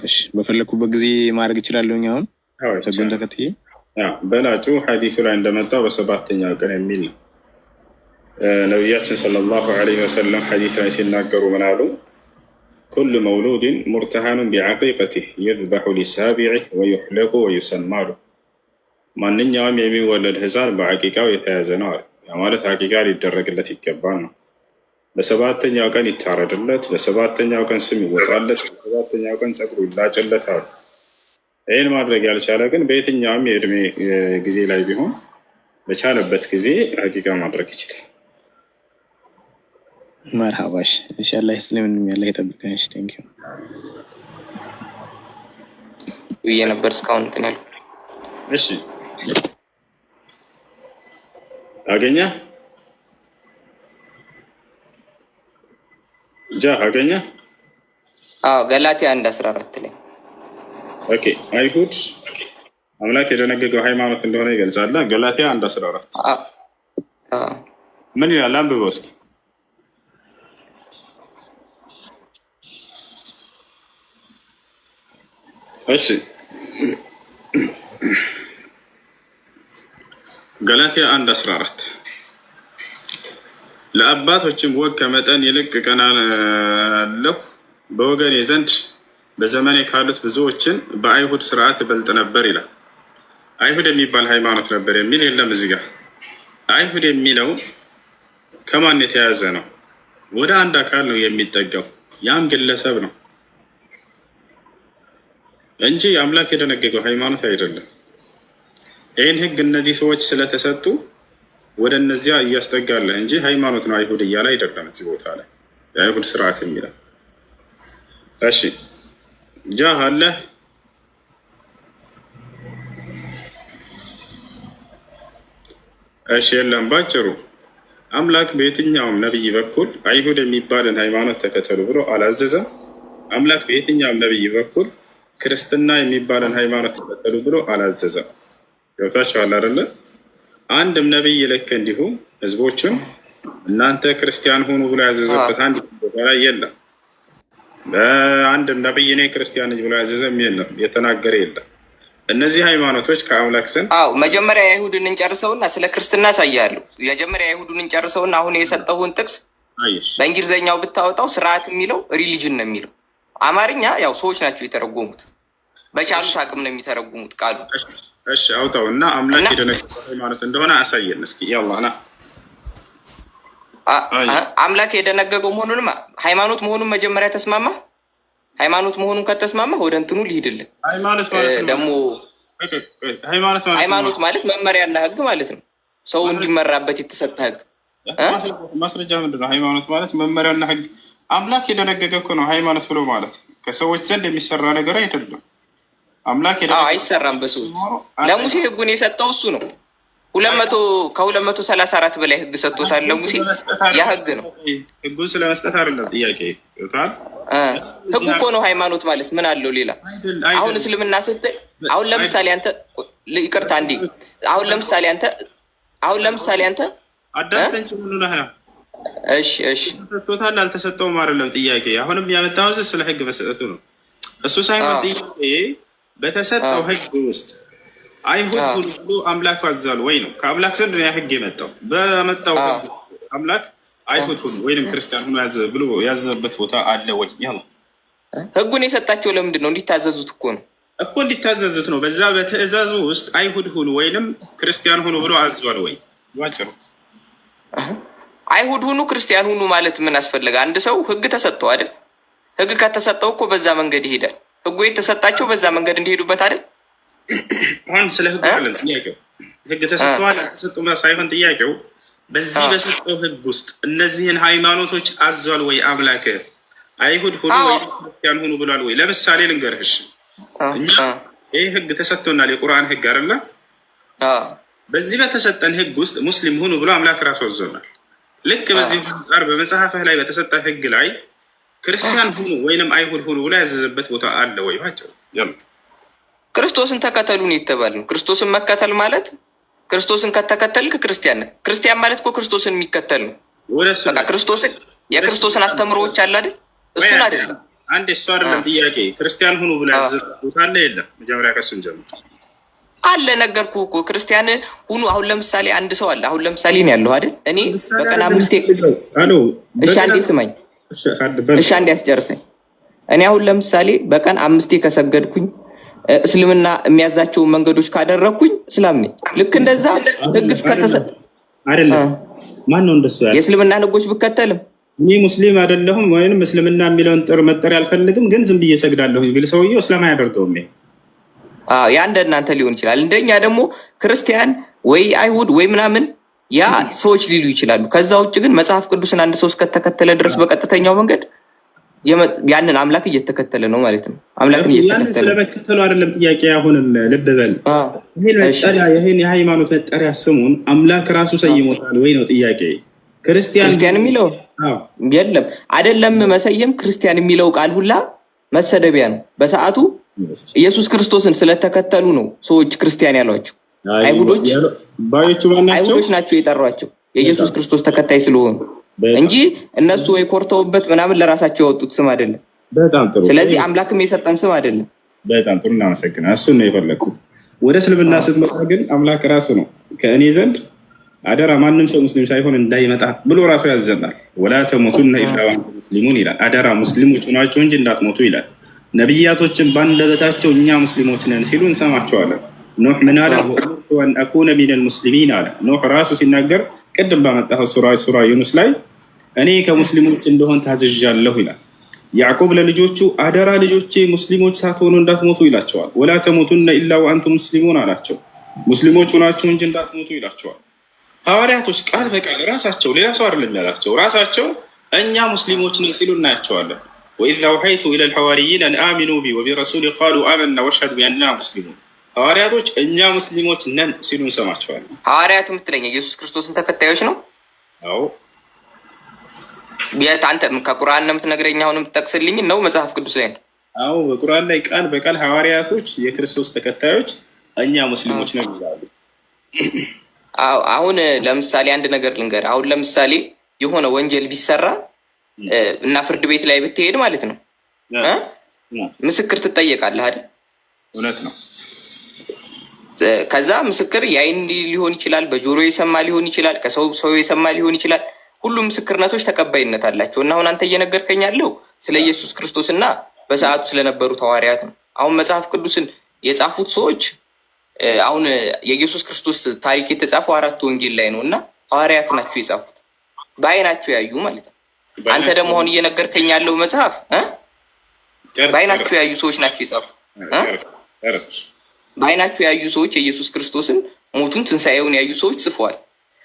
እሺ በፈለኩበት ጊዜ ማድረግ እችላለሁኝ። አሁን ሰጎን ተከትዬ በላጩ ሐዲሱ ላይ እንደመጣው በ7ኛው ቀን የሚል ነው። ነቢያችን ሰለላሁ ዐለይሂ ወሰለም ሐዲስ ላይ ሲናገሩ ምን አሉ? ኩሉ መውሉድን ሙርተሃኑን ቢዐቂቀቲህ ይዝበሑ ሊሳቢዒህ ወዩሕለቁ ወዩሰማሉ። ማንኛውም የሚወለድ ህፃን በዐቂቃው የተያዘ ነው አለ። ማለት ዐቂቃ ሊደረግለት ይገባል ነው። በ7ኛው ቀን ይታረድለት፣ በ7ኛው ቀን ስም ይወጣለት፣ በ7ኛው ቀን ጸጉሩ ይላጭለት አሉ። ይህን ማድረግ ያልቻለ ግን በየትኛውም የእድሜ ጊዜ ላይ ቢሆን በቻለበት ጊዜ ዐቂቃ ማድረግ ይችላል። መርሐባሽ ኢንሻአላህ እስልምንም ያለ ይጠብቀን። እሺ ቴንኪው ብዬ ነበር እስካሁን እንትን ያለው። እሺ አገኘ ጃ አገኘ? አዎ ገላትያ 1:14 ላይ ኦኬ። አይሁድ አምላክ የደነገገው ሃይማኖት እንደሆነ ይገልጻል። ገላትያ 1:14 ምን ይላል? አንብበው እስኪ። እሺ ገላትያ 1:14 ለአባቶችም ወግ ከመጠን ይልቅ ቀናለሁ በወገኔ ዘንድ በዘመኔ ካሉት ብዙዎችን በአይሁድ ስርዓት ይበልጥ ነበር ይላል። አይሁድ የሚባል ሃይማኖት ነበር የሚል የለም እዚህ ጋር። አይሁድ የሚለው ከማን የተያዘ ነው? ወደ አንድ አካል ነው የሚጠጋው፣ ያም ግለሰብ ነው እንጂ አምላክ የደነገገው ሃይማኖት አይደለም። ይህን ህግ እነዚህ ሰዎች ስለተሰጡ ወደ እነዚያ እያስጠጋለህ እንጂ ሃይማኖት ነው አይሁድ እያለ አይደለም እዚህ ቦታ ላይ የአይሁድ ስርዓት የሚለው። እሺ ጃህ አለ? እሺ የለም። ባጭሩ አምላክ በየትኛውም ነብይ በኩል አይሁድ የሚባልን ሃይማኖት ተከተሉ ብሎ አላዘዘም። አምላክ በየትኛውም ነብይ በኩል ክርስትና የሚባልን ሃይማኖት ተከተሉ ብሎ አላዘዘም። ገብታችኋል አይደለ? አንድም ነብይ ልክ እንዲሁ ህዝቦችን እናንተ ክርስቲያን ሆኑ ብሎ ያዘዘበት አንድ ቦታ ላይ የለም። አንድም ነብይ እኔ ክርስቲያን ነኝ ብሎ ያዘዘም የለም፣ የተናገረ የለም። እነዚህ ሃይማኖቶች ከአምላክ ዘንድ መጀመሪያ አይሁድን እንጨርሰውና ስለ ክርስትና ሳያለሁ መጀመሪያ አይሁድን እንጨርሰውና አሁን የሰጠውን ጥቅስ በእንግሊዝኛው ብታወጣው ስርዓት የሚለው ሪሊጅን ነው የሚለው። አማርኛ ያው ሰዎች ናቸው የተረጎሙት፣ በቻሉት አቅም ነው የሚተረጉሙት ቃሉ። እሺ አውጣው እና አምላክ የደነገገው ሃይማኖት እንደሆነ አሳየን እስኪ። ያላ ና አምላክ የደነገገው መሆኑን ሃይማኖት መሆኑን መጀመሪያ ተስማማ። ሃይማኖት መሆኑን ከተስማማ ወደ እንትኑ ሊሄድልን። ደግሞ ሃይማኖት ማለት መመሪያና ህግ ማለት ነው፣ ሰው እንዲመራበት የተሰጠ ህግ። ማስረጃ ምንድን ነው? ሃይማኖት ማለት መመሪያና ህግ አምላክ የደነገገ እኮ ነው። ሃይማኖት ብሎ ማለት ከሰዎች ዘንድ የሚሰራ ነገር አይደለም። አምላክ አይሰራም በሰዎች። ለሙሴ ህጉን የሰጠው እሱ ነው። 234 በላይ ህግ ሰጥቶታል ለሙሴ። ያ ህግ ነው። ህጉን ስለመስጠት አይደለም ጥያቄ። ህጉ እኮ ነው ሃይማኖት ማለት። ምን አለው ሌላ? አሁን እስልምና ስትል አሁን ለምሳሌ አንተ ይቅርታ እንዴ አሁን ለምሳሌ አንተ አዳምጠኝ ምን ነው? እሺ ሰጥቶታል አልተሰጠውም አይደለም ጥያቄ። አሁንም ያመጣው ስለ ህግ መሰጠቱ ነው። እሱ ሳይሆን ጥያቄ በተሰጠው ህግ ውስጥ አይሁድ ሁሉ አምላክ አዟል ወይ ነው? ከአምላክ ዘንድ ያ ህግ የመጣው በመጣው አምላክ አይሁድ ሁሉ ወይንም ክርስቲያን ሁሉ ያዘ ብሎ ያዘበት ቦታ አለ ወይ? ያ ነው ህጉን የሰጣቸው። ለምንድን ነው? እንዲታዘዙት እኮ ነው እኮ እንዲታዘዙት ነው። በዛ በትእዛዙ ውስጥ አይሁድ ሁሉ ወይንም ክርስቲያን ሁሉ ብሎ አዟል ወይ? ዋጭሩ አይሁድ ሁሉ ክርስቲያን ሁሉ ማለት ምን አስፈለገ? አንድ ሰው ህግ ተሰጠው አይደል? ህግ ከተሰጠው እኮ በዛ መንገድ ይሄዳል። ህጉ የተሰጣቸው በዛ መንገድ እንዲሄዱበት አይደል? አሁን ስለ ህግ አይደለም ጥያቄው። ህግ ተሰጥቷል አልተሰጠውም ሳይሆን ጥያቄው በዚህ በሰጠው ህግ ውስጥ እነዚህን ሃይማኖቶች አዟል ወይ አምላክ? አይሁድ ሁሉ ወይ ክርስቲያን ሁሉ ብሏል ወይ? ለምሳሌ ልንገርሽ፣ እኛ ይህ ህግ ተሰጥቶናል፣ የቁርአን ህግ አይደለ? በዚህ በተሰጠን ህግ ውስጥ ሙስሊም ሁኑ ብሎ አምላክ ራሱ አዞናል። ልክ በዚህ አንጻር በመጽሐፍህ ላይ በተሰጠ ህግ ላይ ክርስቲያን ሁኑ ወይንም አይሁድ ሁኑ ብሎ ያዘዘበት ቦታ አለ ወይ? ባጭሩ ክርስቶስን ተከተሉ ነው የተባልነው። ክርስቶስን መከተል ማለት ክርስቶስን ከተከተልክ ክርስቲያን ነህ። ክርስቲያን ማለት እኮ ክርስቶስን የሚከተል ነው። በቃ ክርስቶስን የክርስቶስን አስተምሮዎች አለ አይደል? እሱን አይደለም አንድ እሱ አይደለም ጥያቄ። ክርስቲያን ሁኑ ብሎ ያዘዘበት ቦታ አለ የለም? መጀመሪያ ከሱን ጀምር። አለ ነገርኩህ እኮ ክርስቲያን ሁኑ። አሁን ለምሳሌ አንድ ሰው አለ። አሁን ለምሳሌ ነው ያለው አይደል? እኔ በቀን 5 እሺ አንዴ ስማኝ፣ እሺ አንዴ አስጨርሰኝ። እኔ አሁን ለምሳሌ በቀን 5 ከሰገድኩኝ እስልምና የሚያዛቸውን መንገዶች ካደረግኩኝ እስላም ነኝ። ልክ እንደዛ ህግ እስከተሰጠ አይደለም። ማን ነው እንደሱ ያለው? የእስልምና ህጎች ብከተልም እኔ ሙስሊም አይደለሁም ወይንም እስልምና የሚለውን ጥር መጠሪያ አልፈልግም፣ ግን ዝም ብዬ ሰግዳለሁ ቢል ሰውዬው እስላም አያደርገውም። ያ እንደ እናንተ ሊሆን ይችላል። እንደኛ ደግሞ ክርስቲያን ወይ አይሁድ ወይ ምናምን ያ ሰዎች ሊሉ ይችላሉ። ከዛ ውጭ ግን መጽሐፍ ቅዱስን አንድ ሰው እስከተከተለ ድረስ በቀጥተኛው መንገድ ያንን አምላክ እየተከተለ ነው ማለት ነው። አምላክን እየተከተለ ስለመከተሉ አይደለም ጥያቄ። አሁንም ልብ በል፣ ይሄን የሃይማኖት መጠሪያ ስሙን አምላክ ራሱ ሰይሞታል ወይ ነው ጥያቄ። ክርስቲያን የሚለው የለም አይደለም መሰየም ክርስቲያን የሚለው ቃል ሁላ መሰደቢያ ነው። በሰዓቱ ኢየሱስ ክርስቶስን ስለተከተሉ ነው ሰዎች ክርስቲያን ያሏቸው። አይሁዶች ናቸው የጠሯቸው የኢየሱስ ክርስቶስ ተከታይ ስለሆኑ እንጂ እነሱ ወይ ኮርተውበት ምናምን ለራሳቸው ያወጡት ስም አይደለም። ስለዚህ አምላክም የሰጠን ስም አይደለም። በጣም ጥሩ እናመሰግናለን። እሱን ነው የፈለግኩት። ወደ እስልምና ስትመጣ ግን አምላክ ራሱ ነው ከእኔ ዘንድ አደራ ማንም ሰው ሙስሊም ሳይሆን እንዳይመጣ ብሎ ራሱ ያዘናል። ወላ ተሞቱነ ኢላ ወአንቱም ሙስሊሙን ይላል። አደራ ሙስሊሞች ናቸው እንጂ እንዳትሞቱ ይላል። ነብያቶችን ባንደበታቸው እኛ ሙስሊሞች ነን ሲሉ እንሰማቸዋለን። ኑህ ምን አለ? ወን አኩነ ሚነል ሙስሊሚን አለ። ኑህ ራሱ ሲናገር ቅድም ባመጣው ሱራ ዩኑስ ላይ እኔ ከሙስሊሞች እንደሆን ታዝዣለሁ ይላል። ያዕቆብ ለልጆቹ አደራ ልጆቼ ሙስሊሞች ሳትሆኑ እንዳትሞቱ ይላቸዋል። ወላ ተሞቱነ ኢላ ወአንቱም ሙስሊሙን አላቸው። ሙስሊሞች ናቸው እንጂ እንዳትሞቱ ይላቸዋል። ሐዋርያቶች ቃል በቃል ራሳቸው ሌላ ሰው አይደለም ያላቸው ራሳቸው እኛ ሙስሊሞች ነን ሲሉ እናያቸዋለን። ወኢዝ አውሐይቱ ኢለል ሐዋርይን አን አሚኑ ቢ ወቢረሱሊ ቃሉ አመና ወሽሀዱ ቢአንና ሙስሊሙን ሐዋርያቶች እኛ ሙስሊሞች ነን ሲሉ እንሰማቸዋለን። ሐዋርያት የምትለኝ ኢየሱስ ክርስቶስን ተከታዮች ነው? አዎ። ቢያት አንተ ከቁርአን ነው የምትነግረኝ? አሁን የምትጠቅስልኝ ነው መጽሐፍ ቅዱስ ላይ ነው? አዎ፣ በቁርአን ላይ ቃል በቃል ሐዋርያቶች የክርስቶስ ተከታዮች እኛ ሙስሊሞች ነን ይላሉ። አሁን ለምሳሌ አንድ ነገር ልንገር። አሁን ለምሳሌ የሆነ ወንጀል ቢሰራ እና ፍርድ ቤት ላይ ብትሄድ ማለት ነው ምስክር ትጠየቃለህ አይደል? እውነት ነው። ከዛ ምስክር የአይን ሊሆን ይችላል፣ በጆሮ የሰማ ሊሆን ይችላል፣ ከሰው የሰማ ሊሆን ይችላል። ሁሉም ምስክርነቶች ተቀባይነት አላቸው። እና አሁን አንተ እየነገርከኝ ያለው ስለ ኢየሱስ ክርስቶስ እና በሰዓቱ ስለነበሩት ሐዋርያት ነው። አሁን መጽሐፍ ቅዱስን የጻፉት ሰዎች አሁን የኢየሱስ ክርስቶስ ታሪክ የተጻፈው 4 ወንጌል ላይ ነው እና ሐዋርያት ናቸው የጻፉት፣ በአይናቸው ያዩ ማለት ነው። አንተ ደግሞ አሁን እየነገርከኝ ያለው መጽሐፍ በአይናቸው ያዩ ሰዎች ናቸው የጻፉት። በአይናቸው ያዩ ሰዎች የኢየሱስ ክርስቶስን ሞቱን ትንሣኤውን ያዩ ሰዎች ጽፈዋል።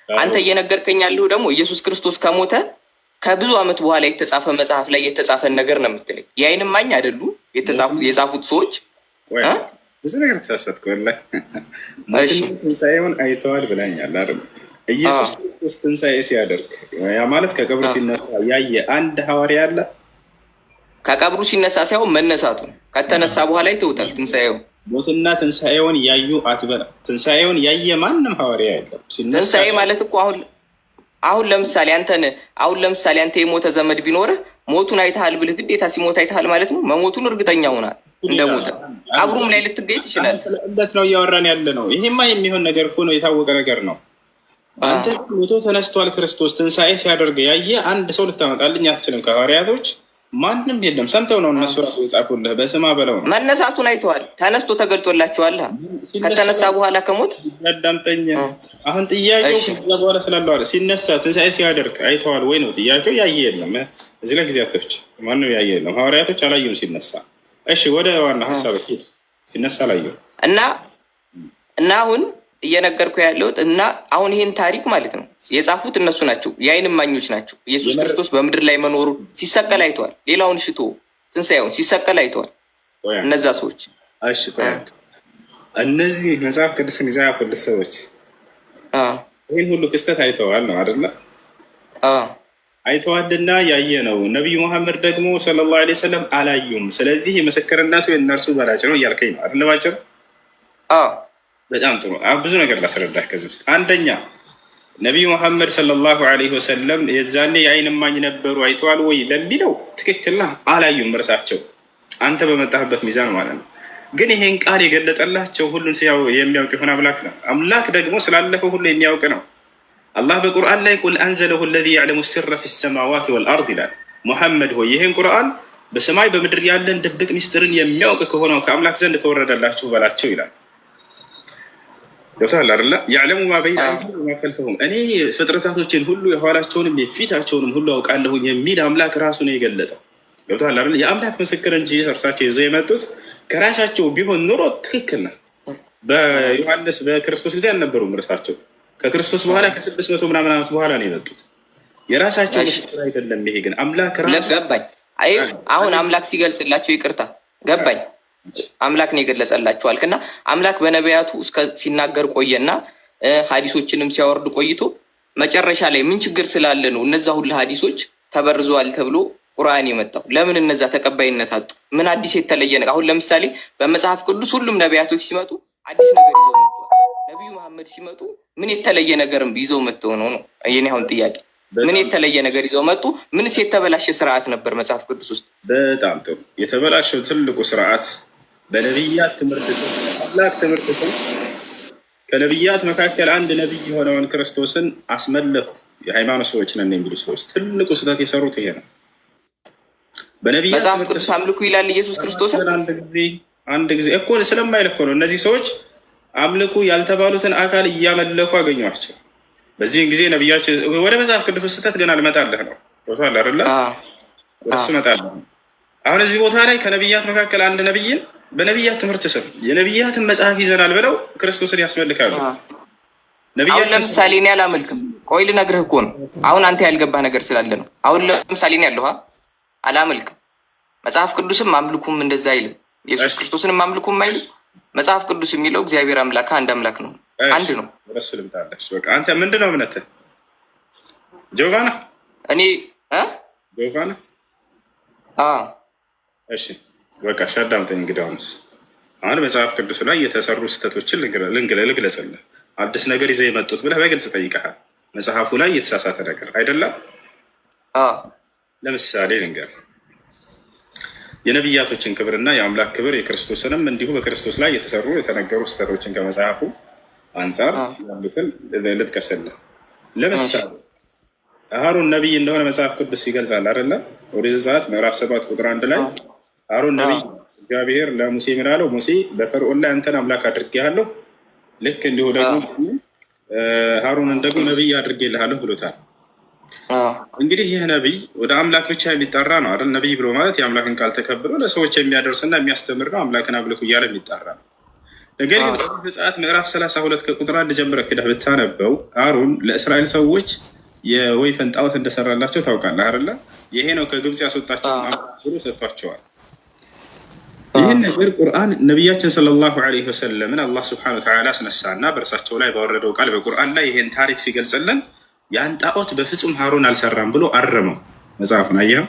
አንተ እየነገርከኝ ያለው ደግሞ ኢየሱስ ክርስቶስ ከሞተ ከብዙ ዓመት በኋላ የተጻፈ መጽሐፍ ላይ የተጻፈን ነገር ነው የምትለኝ። የአይን እማኝ አይደሉም የጻፉት ሰዎች? ብዙ ነገር ተሳሳትኩ። ወላሂ ትንሣኤውን አይተዋል ብለኛል አይደል? ኢየሱስ ክርስቶስ ትንሣኤ ሲያደርግ ያ ማለት ከቀብሩ ሲነሳ ያየ አንድ ሐዋርያ አለ? ከቀብሩ ሲነሳ ሳይሆን መነሳቱን ከተነሳ በኋላ ይተውታል ትንሣኤውን። ሞትና ትንሣኤውን ያዩ አትበላ። ትንሣኤውን ያየ ማንም ሐዋርያ የለም። ትንሣኤ ማለት እኮ አሁን ለምሳሌ አንተ የሞተ ዘመድ ቢኖርህ ሞቱን አይተሃል ብልህ ግዴታ ሲሞት አይተሃል ማለት ነው። መሞቱን እርግጠኛ ሆናል እንደሞተ። ቀብሩም ላይ ልትገኝ ትችላለህ። እንዴት ነው እያወራን ያለ ነው? ይሄማ የሚሆን ነገር እኮ ነው፣ የታወቀ ነገር ነው። አንተ ሞቶ ተነስቷል ክርስቶስ ትንሣኤ ሲያደርግ ያየ አንድ ሰው ልታመጣልኝ አትችልም። ከሐዋርያቶች ማንም የለም። ሰምተው ነው እነሱ ራሱ የጻፉልህ። በስማ በለው ነው። መነሳቱን አይተዋል። ተነስቶ ተገልጦላቸዋል። ከተነሳ በኋላ ከሞት ያዳምጠኝ። አሁን ጥያቄው ከዛ በኋላ ስላለው አለ ሲነሳ ትንሣኤ ሲያደርግ አይተዋል ወይ ነው ጥያቄው። ያየ የለም። እዚህ ላይ ጊዜ አትፍጭ። ማንም ያየ የለም። ሐዋርያቶች አላዩም ሲነሳ። እሺ ወደ ዋና ሀሳብ ሂድ። ሲነሳ አላየሁም እና አሁን እየነገርኩ ያለሁት እና አሁን ይሄን ታሪክ ማለት ነው የጻፉት እነሱ ናቸው፣ የአይን እማኞች ናቸው። ኢየሱስ ክርስቶስ በምድር ላይ መኖሩ ሲሰቀል አይተዋል። ሌላውን ሽቶ ትንሣኤውን ሲሰቀል አይተዋል እነዛ ሰዎች። እሺ እነዚህ መጽሐፍ ቅዱስን ይዘው ያፈሉት ሰዎች ይህን ሁሉ ክስተት አይተዋል ነው አይደለ? አይተዋልና ያየ ነው። ነቢዩ መሐመድ ደግሞ ሰለላሁ ዐለይሂ ወሰለም አላዩም። ስለዚህ የምስክርነቱ የእነርሱ በላጭ ነው እያልከኝ ነው አይደለ? ባጭሩ በጣም ጥሩ። ብዙ ነገር ላስረዳህ ከዚህ ውስጥ አንደኛ ነቢዩ መሐመድ ሰለላሁ ዐለይሂ ወሰለም የዛኔ የአይን እማኝ ነበሩ አይተዋል ወይ ለሚለው ትክክል ነው፣ አላዩም እርሳቸው አንተ በመጣህበት ሚዛን ማለት ነው። ግን ይሄን ቃል የገለጠላቸው ሁሉን የሚያውቅ የሆነ አምላክ ነው። አምላክ ደግሞ ስላለፈው ሁሉ የሚያውቅ ነው። አላህ በቁርአን ላይ ቁል አንዘለሁ አለዚ ያዕለሙ ሲረ ፊ ሰማዋት ወልአርድ ይላል። ሙሐመድ ሆይ ይህን ቁርአን በሰማይ በምድር ያለን ድብቅ ሚስጥርን የሚያውቅ ከሆነው ከአምላክ ዘንድ ተወረደላችሁ በላቸው ይላል። ገብቶሃል አይደለ? ያዕለሙ ማ በይነ አይዲሂም ወማ ኸልፈሁም፣ እኔ ፍጥረታቶችን ሁሉ የኋላቸውንም የፊታቸውንም ሁሉ አውቃለሁኝ የሚል አምላክ ራሱ ነው የገለጠው። ገብቶሃል አይደለ? የአምላክ ምስክር እንጂ እርሳቸው ይዘው የመጡት ከራሳቸው ቢሆን ኑሮ ትክክል ነው። በዮሐንስ በክርስቶስ ጊዜ አልነበሩም እርሳቸው። ከክርስቶስ በኋላ ከ600 ምናምን ዓመት በኋላ ነው የመጡት። የራሳቸው ምስክር አይደለም። ይሄ ግን አምላክ ራሱ ገባኝ። አይ አሁን አምላክ ሲገልጽላቸው ይቅርታ ገባኝ። አምላክ ነው የገለጸላቸው አልክና አምላክ በነቢያቱ እስከ ሲናገር ቆየና ሀዲሶችንም ሲያወርድ ቆይቶ መጨረሻ ላይ ምን ችግር ስላለ ነው እነዛ ሁሉ ሀዲሶች ተበርዟል ተብሎ ቁርአን የመጣው? ለምን እነዛ ተቀባይነት አጡ? ምን አዲስ የተለየ ነገር? አሁን ለምሳሌ በመጽሐፍ ቅዱስ ሁሉም ነቢያቶች ሲመጡ አዲስ ነገር ይዘው መጥተዋል። ነቢዩ መሐመድ ሲመጡ ምን የተለየ ነገር ይዘው መጥተው ነው? የኔ አሁን ጥያቄ ምን የተለየ ነገር ይዘው መጡ? ምንስ የተበላሸ ስርዓት ነበር መጽሐፍ ቅዱስ ውስጥ? በጣም ጥሩ። የተበላሸው ትልቁ ስርዓት በነቢያት ትምህርት አምላክ ትምህርት ከነቢያት መካከል አንድ ነቢይ የሆነውን ክርስቶስን አስመለኩ። የሃይማኖት ሰዎች ነን የሚሉ ሰዎች ትልቁ ስህተት የሰሩት ይሄ ነው። በነቢያት መጽሐፍ ቅዱስ አምልኩ ይላል ኢየሱስ ክርስቶስን አንድ ጊዜ እኮ ስለማይል እኮ ነው። እነዚህ ሰዎች አምልኩ ያልተባሉትን አካል እያመለኩ አገኟቸው። በዚህን ጊዜ ነቢያችን ወደ መጽሐፍ ቅዱስ ስህተት ገና ልመጣልህ ነው። ቦታል አይደለ? ወደሱ እመጣለሁ። አሁን እዚህ ቦታ ላይ ከነቢያት መካከል አንድ ነቢይን በነቢያት ትምህርት ስም የነቢያትን መጽሐፍ ይዘናል ብለው ክርስቶስን ያስመልካሉ። አሁን ለምሳሌ እኔ አላመልክም። ቆይ ልነግርህ እኮ ነው። አሁን አንተ ያልገባህ ነገር ስላለ ነው። አሁን ለምሳሌ እኔ ያለሁ አላመልክም። መጽሐፍ ቅዱስም አምልኩም እንደዛ አይልም። ኢየሱስ ክርስቶስንም አምልኩም አይልም። መጽሐፍ ቅዱስ የሚለው እግዚአብሔር አምላክ አንድ አምላክ ነው፣ አንድ ነው። ወደሱ ልምጣለሽ። በቃ አንተ ምንድነው እምነትህ? ጆቫ ነህ? እኔ ጆቫ ነህ? እሺ በቃ አዳምጠኝ። እንግዲህ አሁን መጽሐፍ ቅዱስ ላይ የተሰሩ ስህተቶችን ልግለጽልህ። አዲስ ነገር ይዘህ የመጡት ብለህ በግልጽ ጠይቀሃል። መጽሐፉ ላይ የተሳሳተ ነገር አይደለም። ለምሳሌ ልንገር፣ የነቢያቶችን ክብርና የአምላክ ክብር የክርስቶስንም እንዲሁ በክርስቶስ ላይ የተሰሩ የተነገሩ ስህተቶችን ከመጽሐፉ አንጻር ያሉትን ልጥቀስልህ። ለምሳሌ ሃሩን ነቢይ እንደሆነ መጽሐፍ ቅዱስ ይገልጻል አይደለ? ኦሪት ዘጸአት ምዕራፍ 7 ቁጥር 1 ላይ ሃሩን ነቢይ እግዚአብሔር ለሙሴ ምን አለው? ሙሴ በፈርዖን ላይ አንተን አምላክ አድርጌሃለሁ፣ ልክ እንዲሁ ደግሞ ሃሩንን ደግሞ ነቢይ አድርጌልሃለሁ ብሎታል። እንግዲህ ይህ ነቢይ ወደ አምላክ ብቻ የሚጠራ ነው አይደል? ነቢይ ብሎ ማለት የአምላክን ቃል ተከብሎ ለሰዎች የሚያደርስና የሚያስተምር ነው። አምላክን አምልኩ እያለ የሚጠራ ነው። ነገር ግን ዘጸአት ምዕራፍ 32 ከቁጥር 1 ጀምረህ ሄደህ ብታነበው ሃሩን ለእስራኤል ሰዎች የወይፈን ጣዖት እንደሰራላቸው ታውቃለህ አይደለ? ይሄ ነው ከግብፅ ያስወጣቸው ብሎ ሰጥቷቸዋል። ይህን ነገር ቁርአን ነቢያችን ሰለላሁ ዐለይሂ ወሰለምን አላህ ስብሐነሁ ወተዓላ አስነሳና በእርሳቸው ላይ ባወረደው ቃል በቁርአን ላይ ይሄን ታሪክ ሲገልጽልን ያን ጣዖት በፍጹም ሃሩን አልሰራም ብሎ አረመው። መጽሐፉን አየኸው?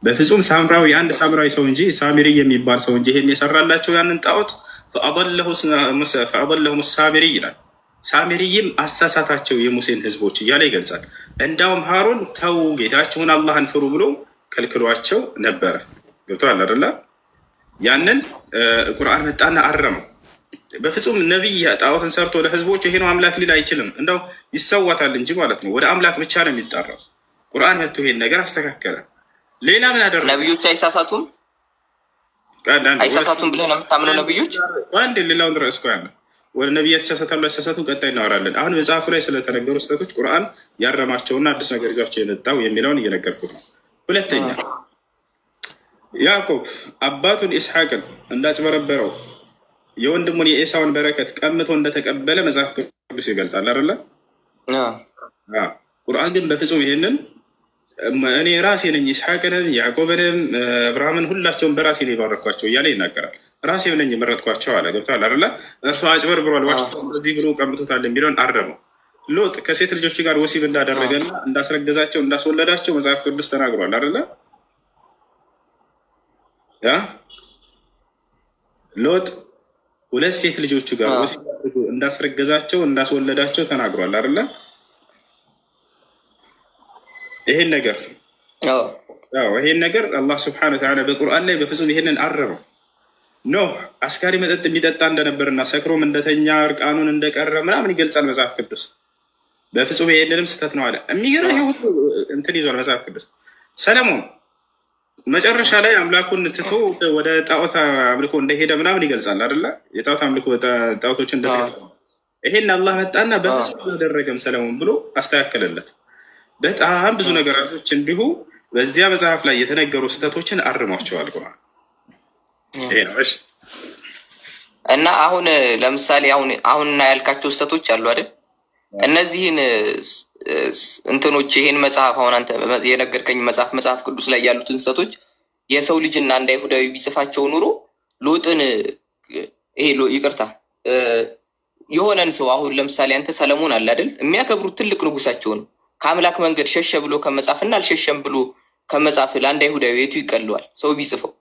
በፍጹም ሳምራዊ አንድ ሳምራዊ ሰው እንጂ ሳሚሪ የሚባል ሰው እንጂ ይሄን የሰራላቸው ያንን ጣዖት ፈአضለሁም ሳሚሪ ይላል። ሳሚሪይም አሳሳታቸው የሙሴን ህዝቦች እያለ ይገልጻል። እንዳውም ሃሩን ተው ጌታችሁን አላህን ፍሩ ብሎ ከልክሏቸው ነበረ። ገብቶሃል አይደለ? ያንን ቁርአን መጣና አረመው። በፍጹም ነቢይ ጣዖትን ሰርቶ ለህዝቦች ይሄ ነው አምላክ ሊል አይችልም። እንደው ይሰዋታል እንጂ ማለት ነው። ወደ አምላክ ብቻ ነው የሚጠራው። ቁርአን መጥቶ ይሄን ነገር አስተካከለ። ሌላ ምን አደረገ? ነቢዮች አይሳሳቱም ብለህ ነው የምታምነው? ነቢዮች አንድ ሌላውን ድረስ እኮ ያለ ወደ ነቢያት ይሳሳታሉ አይሳሳቱ ቀጣይ እናወራለን። አሁን መጽሐፉ ላይ ስለተነገሩ ስህተቶች ቁርአን ያረማቸውና አዲስ ነገር ይዟቸው የመጣው የሚለውን እየነገርኩት ነው። ሁለተኛ ያዕቆብ አባቱን ኢስሐቅን እንዳጭበረበረው የወንድሙን የኤሳውን በረከት ቀምቶ እንደተቀበለ መጽሐፍ ቅዱስ ይገልጻል አይደለ? ቁርአን ግን በፍጹም ይሄንን እኔ ራሴ ነኝ ኢስሐቅንም ያዕቆብንም አብርሃምን ሁላቸውን በራሴ ነው የባረኳቸው እያለ ይናገራል። ራሴ ነኝ የመረጥኳቸው አለ። ገብቶሃል አይደለ? እርሱ አጭበርብሯል፣ ዋሽቷል፣ እንደዚህ ብሎ ቀምቶታል የሚለውን አረመው። ሎጥ ከሴት ልጆች ጋር ወሲብ እንዳደረገና እንዳስረገዛቸው እንዳስወለዳቸው መጽሐፍ ቅዱስ ተናግሯል አይደለ? ሎጥ ሁለት ሴት ልጆቹ ጋር ወሲብ እንዳስረገዛቸው እንዳስወለዳቸው ተናግሯል አይደለ? ይሄን ነገር አላህ ስብሐነሁ ወተዓላ በቁርአን ላይ በፍጹም ይሄንን አረመው። ኖህ አስካሪ መጠጥ የሚጠጣ እንደነበርና ሰክሮም እንደተኛ እርቃኑን እንደቀረ ምናምን ይገልጻል መጽሐፍ ቅዱስ። በፍጹም ይሄንንም ስህተት ነው አለ። የሚገርም ይሄ ሁሉ እንትን ይዟል መጽሐፍ ቅዱስ። ሰለሞን መጨረሻ ላይ አምላኩን ትቶ ወደ ጣዖት አምልኮ እንደሄደ ምናምን ይገልጻል አይደለ? የጣዖት አምልኮ ጣዖቶችን እንደተከተለ ይሄን አላህ መጣና በፍጹም አላደረገም ሰለሞን ብሎ አስተካከለለት። በጣም ብዙ ነገራቶች እንዲሁ በዚያ መጽሐፍ ላይ የተነገሩ ስህተቶችን አርሟቸዋል ቁርአን። ይሄ ነው እሺ። እና አሁን ለምሳሌ አሁን ያልካቸው ስህተቶች አሉ አይደል? እነዚህን እንትኖች ይሄን መጽሐፍ አሁን አንተ የነገርከኝ መጽሐፍ ቅዱስ ላይ ያሉትን ስህተቶች የሰው ልጅና እንደ አይሁዳዊ ቢጽፋቸው ኑሮ ሎጥን ይቅርታ የሆነን ሰው አሁን ለምሳሌ አንተ ሰለሞን አለ አይደል? የሚያከብሩት ትልቅ ንጉሳቸው ነው። ከአምላክ መንገድ ሸሸ ብሎ ከመጻፍና አልሸሸም ብሎ ከመጻፍ ለአንድ አይሁዳዊ የቱ ይቀለዋል? ሰው ቢጽፈው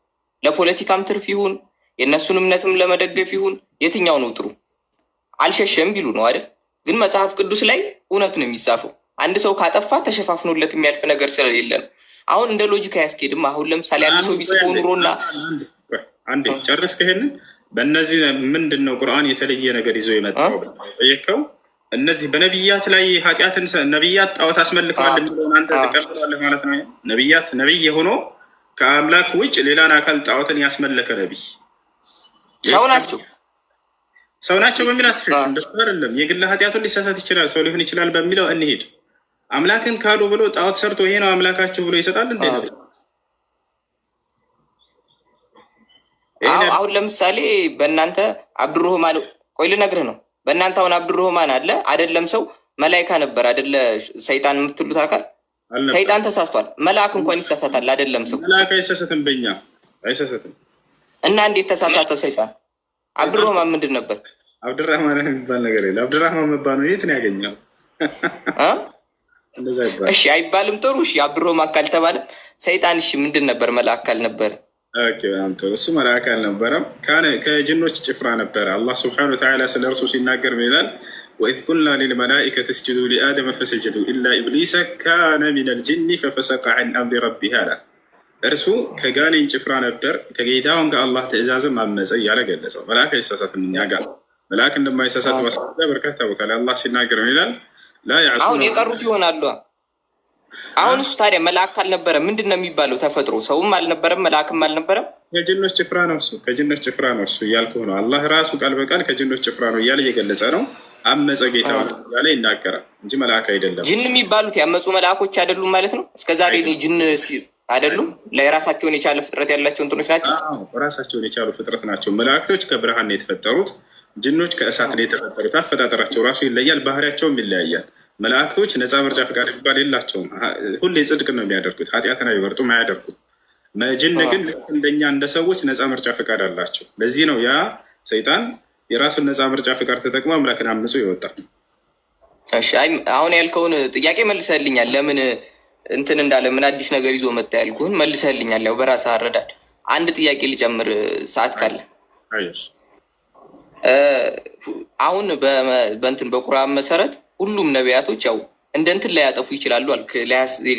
ለፖለቲካም ትርፍ ይሁን የእነሱን እምነትም ለመደገፍ ይሁን የትኛው ነው ጥሩ? አልሸሸም ቢሉ ነው አይደል? ግን መጽሐፍ ቅዱስ ላይ እውነት ነው የሚጻፈው። አንድ ሰው ካጠፋ ተሸፋፍኖለት የሚያልፍ ነገር ስለሌለ ነው። አሁን እንደ ሎጂካ ያስኬድም። አሁን ለምሳሌ አንድ ሰው ቢጽፈው ኑሮና አንዴ ጨርስ ከሄንን በእነዚህ ምንድን ነው ቁርአን የተለየ ነገር ይዞ የመጣው ጠየቀው። እነዚህ በነቢያት ላይ ኃጢአትን ነቢያት ጣዖት አስመልከዋል የሚለውን አንተ ተቀበላለህ ማለት ነው? ነቢያት ነቢይ ሆኖ ከአምላክ ውጭ ሌላን አካል ጣዖትን ያስመለከ ነቢይ ሰው ናቸው በሚል አትሸሽ። እንደሱ አይደለም። የግል ኃጢአቱን ሊሳሳት ይችላል፣ ሰው ሊሆን ይችላል በሚለው እንሄድ። አምላክን ካዱ ብሎ ጣዖት ሰርቶ ይሄ ነው አምላካችሁ ብሎ ይሰጣል እንዴ? አሁን ለምሳሌ በእናንተ አብዱረህማን ቆይ ልነግርህ ነው። በእናንተ አሁን አብዱረህማን አለ አይደለም? ሰው መላይካ ነበር አይደለ? ሰይጣን የምትሉት አካል ሰይጣን ተሳስቷል። መልአክ እንኳን ይሳሳታል አይደለም? ሰው መልአክ አይሳሳትም፣ በእኛ አይሳሳትም። እና እንዴት ተሳሳተ ሰይጣን? አብዱረህማን ምንድን ነበር? አብዱረህማን የሚባል ነገር የለ። አብዱረህማን መባል የት ነው ያገኘው? እሺ አይባልም። ጥሩ እሺ፣ አብዱረህማን ካልተባለ ሰይጣን እሺ ምንድን ነበር? መልአክ ካልነበረ እሱ መልአክ አልነበረም፣ ከጅኖች ጭፍራ ነበረ። አላህ ስብሐነሁ ወተዓላ ስለ እርሱ ሲናገር ምን ይላል? ወኢዝ ቁልና ሊልመላኢከቲ እስጁዱ ሊአደመ ፈሰጀዱ ኢላ ኢብሊሰ ካነ ሚነል ጂኒ ፈፈሰቀ ዐን አምሪ ረቢህ አለ። እርሱ ከጋኔን ጭፍራ ነበር፣ ከጌታውን ከአላህ ትእዛዝም አመፀ እያለ ገለጸው። መልአክ አይሳሳትም። እኛ ጋር መልአክ እንደማይሳሳት ማስረጃ በርካታ ቦታ ላይ አላህ ሲናገር ምን ይላል? አሁን የቀሩት ይሆናሉ። አሁን እሱ ታዲያ መልአክ አልነበረም ምንድን ነው የሚባለው? ተፈጥሮ ሰውም አልነበረም መልአክም አልነበረም። ከጅኖች ጭፍራ ነው እሱ፣ ከጅኖች ጭፍራ ነው እሱ እያልኩህ ነው። አላህ ራሱ ቃል በቃል ከጅኖች ጭፍራ ነው እያለ እየገለጸ ነው። አመፀ ጌታውን እያለ ይናገራል እንጂ መልአክ አይደለም። ጅን የሚባሉት ያመፁ መልአኮች አይደሉም ማለት ነው። እስከዛሬ ጅን አይደሉም? ለራሳቸውን የቻለ ፍጥረት ያላቸው እንትኖች ናቸው። ራሳቸውን የቻሉ ፍጥረት ናቸው። መላእክቶች ከብርሃን ነው የተፈጠሩት። ጅኖች ከእሳት ነው የተፈጠሩት። አፈጣጠራቸው ራሱ ይለያል፣ ባህሪያቸውም ይለያያል። መላእክቶች ነፃ ምርጫ ፍቃድ የሚባል የላቸውም። ሁሌ ጽድቅ ነው የሚያደርጉት፣ ኃጢአትን አይመርጡም፣ አያደርጉም። ጅን ግን እንደኛ እንደ ሰዎች ነፃ ምርጫ ፍቃድ አላቸው። ለዚህ ነው ያ ሰይጣን የራሱን ነፃ ምርጫ ፍቃድ ተጠቅሞ አምላክን አምጾ ይወጣል። አሁን ያልከውን ጥያቄ መልሰህልኛል። ለምን እንትን እንዳለ ምን አዲስ ነገር ይዞ መጣ ያልኩህን መልሰህልኛል። ያው በራስህ አረዳድ። አንድ ጥያቄ ልጨምር ሰዓት ካለ። አሁን በእንትን በቁርአን መሰረት ሁሉም ነቢያቶች ያው እንደ እንትን ላያጠፉ ይችላሉ አልክ።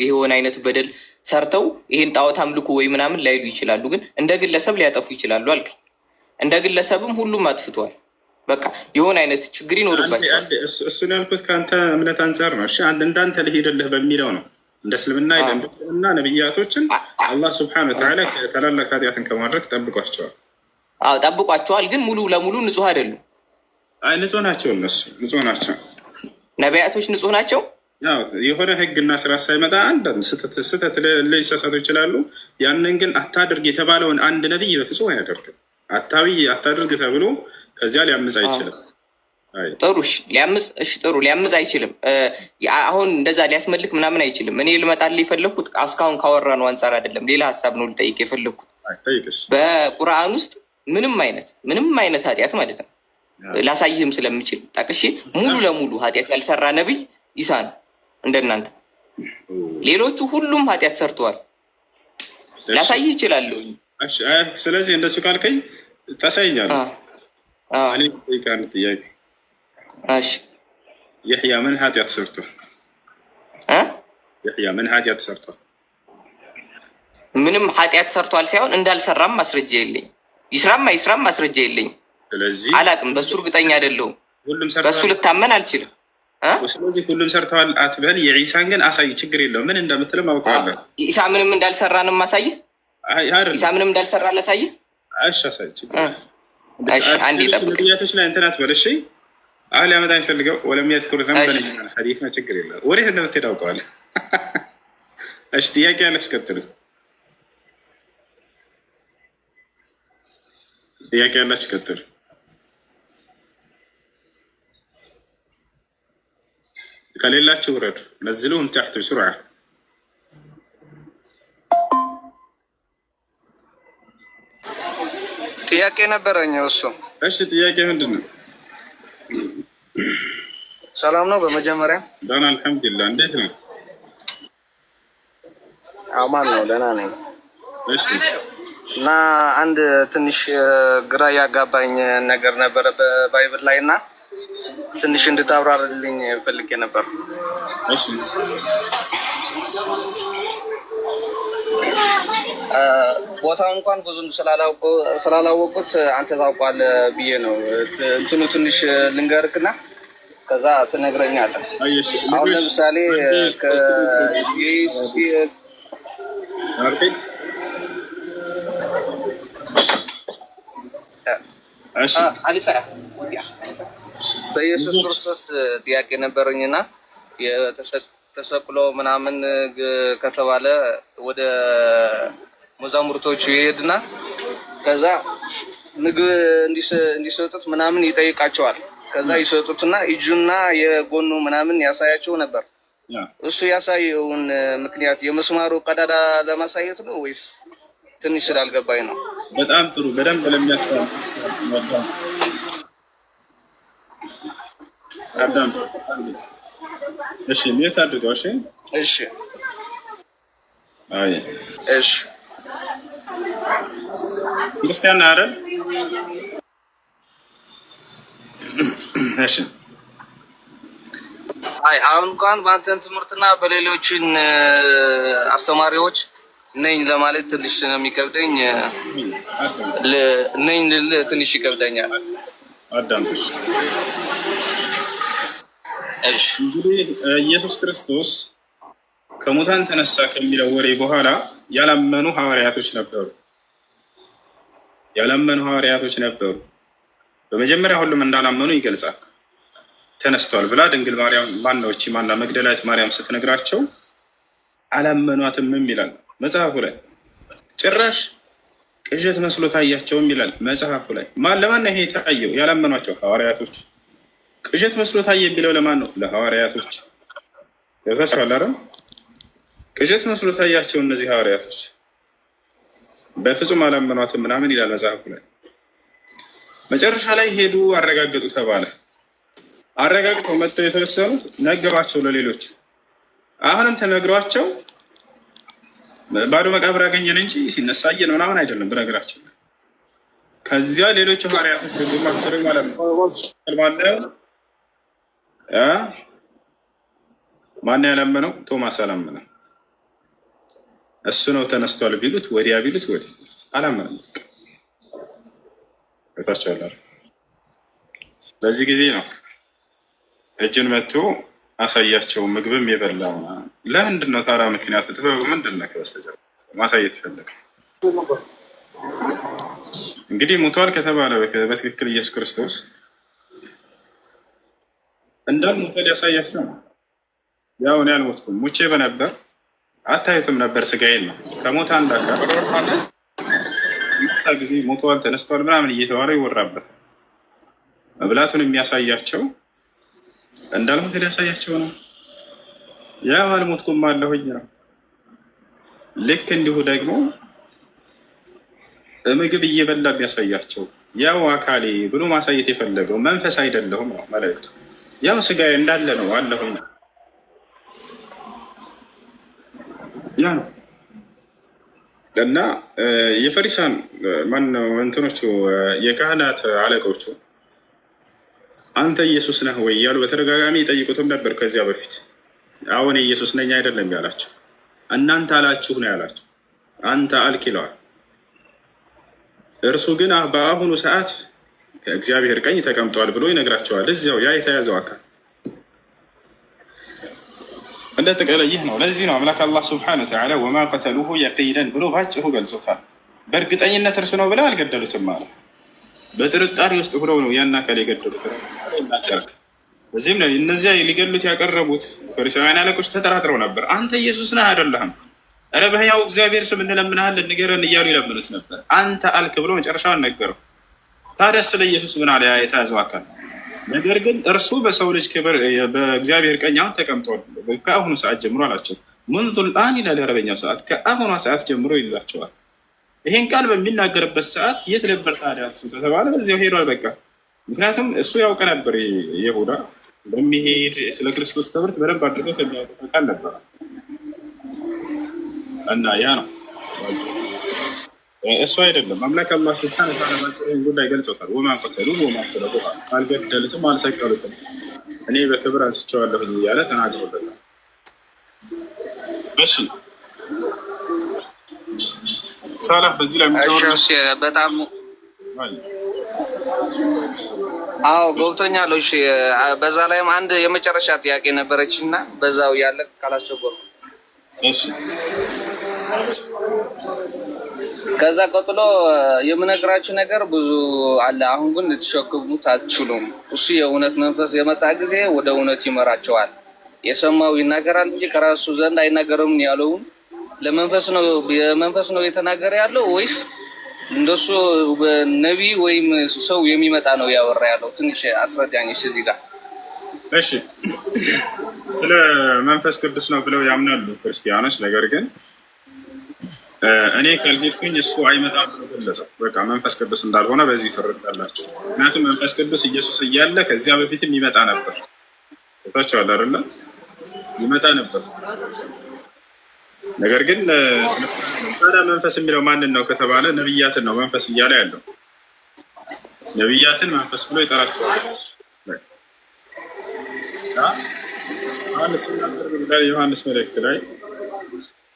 የሆነ አይነት በደል ሰርተው ይሄን ጣዖት አምልኩ ወይ ምናምን ላይሉ ይችላሉ፣ ግን እንደ ግለሰብ ሊያጠፉ ይችላሉ አልክ። እንደ ግለሰብም ሁሉም አጥፍተዋል። በቃ የሆነ አይነት ችግር ይኖርባቸዋል። እሱን ያልኩት ከአንተ እምነት አንጻር ነው። እሺ እንዳንተ ልሄድልህ በሚለው ነው። እንደ እስልምና እና ነቢያቶችን አላህ ስብሐነሁ ወተዓላ ታላላቅ ኃጢአትን ከማድረግ ጠብቋቸዋል። ጠብቋቸዋል፣ ግን ሙሉ ለሙሉ ንጹህ አይደሉም። ንጹህ ናቸው። እነሱ ንጹህ ናቸው። ነቢያቶች ንጹህ ናቸው። የሆነ ህግና ስራ ሳይመጣ አንዳንድ ስህተት ሊሳሳቱ ይችላሉ። ያንን ግን አታድርግ የተባለውን አንድ ነቢይ በፍጹም አያደርግም። አታድርግ ተብሎ ከዚያ ሊያምፅ አይችልም። ጥሩ ሊያምፅ አይችልም። አሁን እንደዛ ሊያስመልክ ምናምን አይችልም። እኔ ልመጣልህ የፈለግኩት እስካሁን ካወራነው አንጻር አይደለም፣ ሌላ ሀሳብ ነው ልጠይቅ የፈለግኩት። በቁርአን ውስጥ ምንም አይነት ኃጢአት ማለት ነው ላሳይህም ስለምችል ጠቅሼ ሙሉ ለሙሉ ኃጢአት ያልሰራ ነቢይ ኢሳ ነው እንደናንተ። ሌሎቹ ሁሉም ኃጢአት ሰርተዋል። ላሳይህ ይችላለሁ። ስለዚህ እንደሱ ካልከኝ ታሳይኛለህ። ጥያቄ የሕያ ምን ኃጢአት ሰርቷል? የሕያ ምን ኃጢአት ሰርቷል? ምንም ኃጢአት ሰርቷል ሳይሆን እንዳልሰራም ማስረጃ የለኝ። ይስራም አይስራም ማስረጃ የለኝ። ስለዚህ አላቅም፣ በሱ እርግጠኛ አይደለሁም። በሱ ልታመን አልችልም። ስለዚህ ሁሉም ሰርተዋል አትበል። የዒሳን ግን አሳይ፣ ችግር የለው። ምን እንደምትልም አውቀዋለሁ። ኢሳ ምንም እንዳልሰራንም ማሳየህ። ኢሳ ምንም እንዳልሰራ ላሳየህ። አሳይ፣ ችግር አንድ ጠብቅ። ነቢያቶች ላይ እንትን አትበል። እሺ አህል ያመጣ የሚፈልገው ወለም የትኩር ዘንበን ሐዲስ ነው። ችግር የለው። ወዴት እንደምትሄድ አውቀዋለሁ። እሺ ጥያቄ ያለ አስከትሉ። ጥያቄ ያላችሁ ቀጥሉ። ከሌላችሁ ውረዱ። ነዝሉሁም ተሕት ብስርዓ። ጥያቄ ነበረኝ እሱ። እሺ ጥያቄ ምንድን ነው? ሰላም ነው? በመጀመሪያ ደህና አልሐምዱሊላህ። እንዴት ነው? አማን ነው ደህና ነኝ። እና አንድ ትንሽ ግራ ያጋባኝ ነገር ነበረ በባይብል ላይ እና ትንሽ እንድታብራርልኝ ፈልጌ ነበር። እሺ ቦታው እንኳን ብዙም ስላላወቁት አንተ ታውቋለህ ብዬ ነው። እንትኑ ትንሽ ልንገርክና ከዛ ትነግረኛለህ። አሁን ለምሳሌ በኢየሱስ ክርስቶስ ጥያቄ ነበረኝና ተሰቅሎ ምናምን ከተባለ ወደ መዛሙርቶቹ ይሄድና ከዛ ምግብ እንዲሰጡት ምናምን ይጠይቃቸዋል። ከዛ ይሰጡትና እጁና የጎኑ ምናምን ያሳያቸው ነበር። እሱ ያሳየውን ምክንያት የመስማሩ ቀዳዳ ለማሳየት ነው ወይስ ትንሽ ስላልገባኝ ነው? በጣም ጥሩ፣ በደንብ ለሚያስተምር አዳም። እሺ ሌት አድርገው። እሺ እሺ አይ እሺ ክርስቲያን አይደል? እሺ አይ አሁን እንኳን በአንተን ትምህርትና በሌሎችን አስተማሪዎች ነኝ ለማለት ትንሽ ነው የሚከብደኝ። ነኝ ትንሽ ይከብደኛል። አዳምጥ። እሺ እንግዲህ ኢየሱስ ክርስቶስ ከሙታን ተነሳ ከሚለው ወሬ በኋላ ያላመኑ ሐዋርያቶች ነበሩ። በመጀመሪያ ሁሉም እንዳላመኑ ይገልጻል። ተነስቷል ብላ ድንግል ማርያም ማነች ማና መግደላዊት ማርያም ስትነግራቸው አላመኗትም ይላል መጽሐፉ ላይ። ጭራሽ ቅዠት መስሎ ታያቸውም ይላል መጽሐፉ ላይ። ለማን ነው ይሄ የታየው? ያላመኗቸው ሐዋርያቶች። ቅዠት መስሎ ታየ የሚለው ለማን ነው? ለሐዋርያቶች። ገብታችኋል አይደል? ቅዠት መስሎ ታያቸው እነዚህ ሐዋርያቶች በፍጹም አላመኗትም ምናምን ይላል መጽሐፉ ላይ። መጨረሻ ላይ ሄዱ፣ አረጋገጡ ተባለ። አረጋግጠው መጥተው የተወሰኑት ነገሯቸው ለሌሎች። አሁንም ተነግሯቸው ባዶ መቃብር አገኘን እንጂ ሲነሳየን ምናምን አይደለም ብነግራቸው። ከዚያ ሌሎች ሐዋርያቶች ግማቸው ማለት ነው ማን ያላመነው? ቶማስ አላመነም። እሱ ነው ተነስቷል ቢሉት ወዲያ ቢሉት ወዲህ አላመነም። ታቻላል። በዚህ ጊዜ ነው እጅን መጥቶ አሳያቸው ምግብም የበላው። ለምንድን ነው ታዲያ ምክንያቱ? ጥበቡ ምንድን ነው? ከበስተጀርባ ማሳየት ፈለገ። እንግዲህ ሙቷል ከተባለ በትክክል ኢየሱስ ክርስቶስ እንዳልሞተ ሊያሳያቸው ነው። ያው እኔ አልሞትኩም፣ ሙቼ በነበር አታዩትም ነበር ስጋዬን ነው ከሞት አንድ አካል ጊዜ ሞቷል ተነስቷል ምናምን እየተባለ ይወራበታል። መብላቱን የሚያሳያቸው እንዳልሞት ሊያሳያቸው ነው። ያው አልሞትኩም አለሁኝ ነው። ልክ እንዲሁ ደግሞ ምግብ እየበላ ቢያሳያቸው ያው አካሌ ብሎ ማሳየት የፈለገው መንፈስ አይደለሁም ነው መልእክቱ። ያው ስጋዬ እንዳለ ነው አለሁኝ ነው። ያ ነው እና የፈሪሳን ማነው እንትኖቹ የካህናት አለቆቹ አንተ ኢየሱስ ነህ ወይ እያሉ በተደጋጋሚ ይጠይቁትም ነበር። ከዚያ በፊት አሁን ኢየሱስ ነኝ አይደለም ያላቸው፣ እናንተ አላችሁ ነው ያላቸው። አንተ አልክ ይለዋል። እርሱ ግን በአሁኑ ሰዓት ከእግዚአብሔር ቀኝ ተቀምጧል ብሎ ይነግራቸዋል። እዚያው ያ የተያዘው አካል እንደ ጠቅላላ ይህ ነው። ለዚህ ነው አምላክ አላህ ሱብሓነሁ ወተዓላ ወማ ቀተሉሁ የቂነን ብሎ ባጭሩ ገልጾታል። በእርግጠኝነት እርሱ ነው ብለው አልገደሉትም ማለት በጥርጣሬ ውስጥ ሆነው ነው ያን አካል የገደሉት። በዚህም ነው እነዚያ ሊገሉት ያቀረቡት ፈሪሳውያን አለቆች ተጠራጥረው ነበር። አንተ ኢየሱስ ነህ አይደለህም? ኧረ በሕያው እግዚአብሔር ስም እንለምንሃለን ንገረን እያሉ ይለምኑት ነበር። አንተ አልክ ብሎ መጨረሻውን ነገረው። ታዲያ ስለ ኢየሱስ ምን አለ የተያዘው አካል? ነገር ግን እርሱ በሰው ልጅ ክብር በእግዚአብሔር ቀኝ አሁን ተቀምጧል ከአሁኑ ሰዓት ጀምሮ አላቸው። ሙንዙል አን ይላል የአረበኛው ሰዓት፣ ከአሁኗ ሰዓት ጀምሮ ይላቸዋል። ይሄን ቃል በሚናገርበት ሰዓት የት ነበር ታዲያ እሱ ከተባለ እዚያው ሄዷል በቃ። ምክንያቱም እሱ ያውቅ ነበር ይሁዳ በሚሄድ ስለ ክርስቶስ ትምህርት በደንብ አድርጎ ከሚያውቅ ቃል ነበር። እና ያ ነው እሱ አይደለም። አምላክ አላህ ሱብሓነሁ ወተዓላ ባጭሩ ጉዳይ ገልጾታል። ወማ ቀተሉ ወማ ሰለቡ አልገደሉትም፣ አልሰቀሉትም እኔ በክብር አንስቼዋለሁ እያለ ተናግሮለታል። እሺ ሳላህ በዚህ ላይ በጣም አዎ ገብቶኛል። እሺ በዛ ላይም አንድ የመጨረሻ ጥያቄ ነበረች እና በዛው ያለ ካላስቸገርኩ እሺ። ከዛ ቀጥሎ የምነግራችሁ ነገር ብዙ አለ። አሁን ግን ልትሸክሙት አትችሉም። እሱ የእውነት መንፈስ የመጣ ጊዜ ወደ እውነት ይመራቸዋል። የሰማው ይናገራል እንጂ ከራሱ ዘንድ አይናገርም ያለውን ለመንፈስ ነው የመንፈስ ነው የተናገረ ያለው ወይስ እንደሱ ነቢይ ወይም ሰው የሚመጣ ነው ያወራ ያለው? ትንሽ አስረዳኝ እዚህ ጋር። እሺ ስለ መንፈስ ቅዱስ ነው ብለው ያምናሉ ክርስቲያኖች። ነገር ግን እኔ ካልሄድኩኝ እሱ አይመጣም ብሎ ገለጸው። በቃ መንፈስ ቅዱስ እንዳልሆነ በዚህ ትረዳላችሁ። ምክንያቱም መንፈስ ቅዱስ ኢየሱስ እያለ ከዚያ በፊትም ይመጣ ነበር። ታቻለ አይደለ? ይመጣ ነበር። ነገር ግን ታዲያ መንፈስ የሚለው ማንን ነው ከተባለ ነብያትን ነው መንፈስ እያለ ያለው። ነብያትን መንፈስ ብሎ ይጠራቸዋል። ዮሐንስ መልእክት ላይ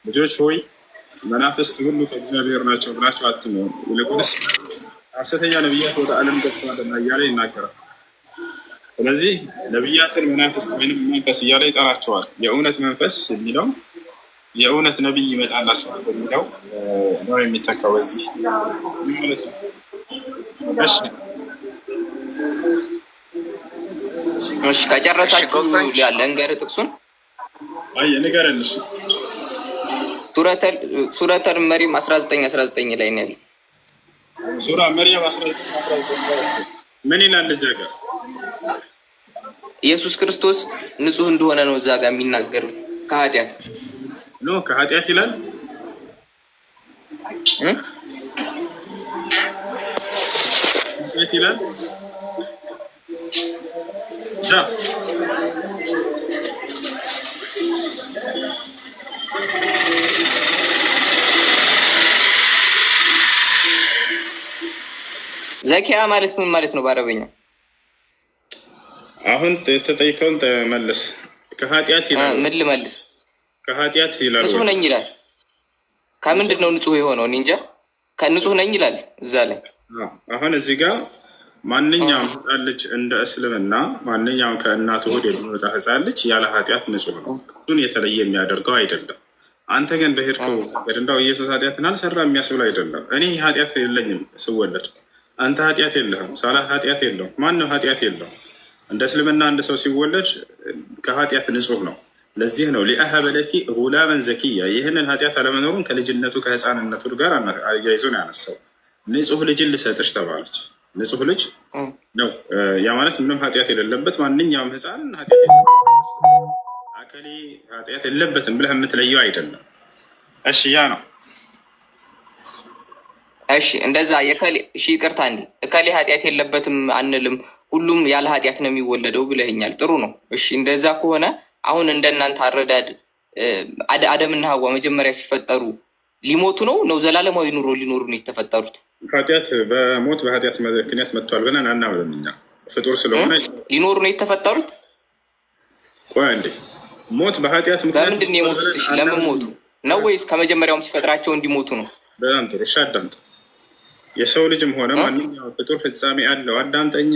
ልጆች ሆይ መናፍስት ሁሉ ከእግዚአብሔር ናቸው ብላችሁ አትመኑ፣ ይልቁንስ ሐሰተኛ ነብያት ወደ ዓለም ገብተዋልና እያለ ይናገራል። ስለዚህ ነብያትን መናፍስት ወይም መንፈስ እያለ ይጠራቸዋል። የእውነት መንፈስ የሚለው የእውነት ነብይ ይመጣላቸዋል በሚለው ነው የሚተካው በዚህ ማለት ነው። እሺ ከጨረሳችሁ ለንገር ጥቅሱን ንገረን። እሺ ሱረተል መሪም 19 ላይ ነው ያለው። ሱራ መርየም 19 ምን ይላል እዚያ ጋር? ኢየሱስ ክርስቶስ ንጹህ እንደሆነ ነው እዛ ጋር የሚናገረው። ከኃጢአት ኖ ከኃጢአት ይላል ይላል ዘኪያ ማለት ምን ማለት ነው በአረበኛ? አሁን ተጠይቀውን ተመለስ። ከኃጢአት ይላል። ምን ልመልስ? ከኃጢአት ይላል። ንጹህ ነኝ ይላል። ከምንድን ነው ንጹህ የሆነው? እኔ እንጃ። ከንጹህ ነኝ ይላል እዛ ላይ። አሁን እዚህ ጋር ማንኛውም ሕፃን ልጅ እንደ እስልምና ማንኛውም ከእናቱ ሆድ የሚወጣ ሕፃን ልጅ ያለ ኃጢአት ንጹህ ነው። እሱን የተለየ የሚያደርገው አይደለም። አንተ ግን በሄድከው መንገድ እንዳው ኢየሱስ ኃጢአትን አልሰራ የሚያስብል አይደለም። እኔ ኃጢአት የለኝም ስወለድ፣ አንተ ኃጢአት የለህም፣ ሳላህ ኃጢአት የለውም፣ ማነው ኃጢአት የለው? እንደ እስልምና አንድ ሰው ሲወለድ ከኃጢአት ንጹህ ነው። ለዚህ ነው ሊአሀበ ለኪ ጉላመን ዘኪያ፣ ይህንን ኃጢአት አለመኖሩን ከልጅነቱ ከህፃንነቱ ጋር አያይዞ ነው ያነሳው። ንጹህ ልጅን ልሰጥሽ ተባለች። ንጹህ ልጅ ነው። ያ ማለት ምንም ኃጢአት የሌለበት ማንኛውም ህፃን ኃጢአት የለበት፣ አከሌ ኃጢአት የለበትም ብለህ የምትለየው አይደለም። እሺ ያ ነው። እሺ እንደዛ እሺ ይቅርታ፣ እንዲ እከሌ ኃጢአት የለበትም አንልም፣ ሁሉም ያለ ኃጢአት ነው የሚወለደው ብለህኛል። ጥሩ ነው። እሺ እንደዛ ከሆነ አሁን እንደናንተ አረዳድ አደምና ሀዋ መጀመሪያ ሲፈጠሩ ሊሞቱ ነው ዘላለማዊ ኑሮ ሊኖሩ ነው የተፈጠሩት? ኃጢአት በሞት በኃጢአት ምክንያት መጥቷል ብለን አናምንም እኛ። ፍጡር ስለሆነ ሊኖሩ ነው የተፈጠሩት። ቆይ እንዴ ሞት በኃጢአት ምክንያት በምንድን ነው የሞቱት? እሺ ለምን ሞቱ ነው? ወይስ ከመጀመሪያውም ሲፈጥራቸው እንዲሞቱ ነው? በጣም ጥሩ። እሺ አዳምጥ። የሰው ልጅም ሆነ ማንኛውም ፍጡር ፍጻሜ አለው። አዳምጠኛ።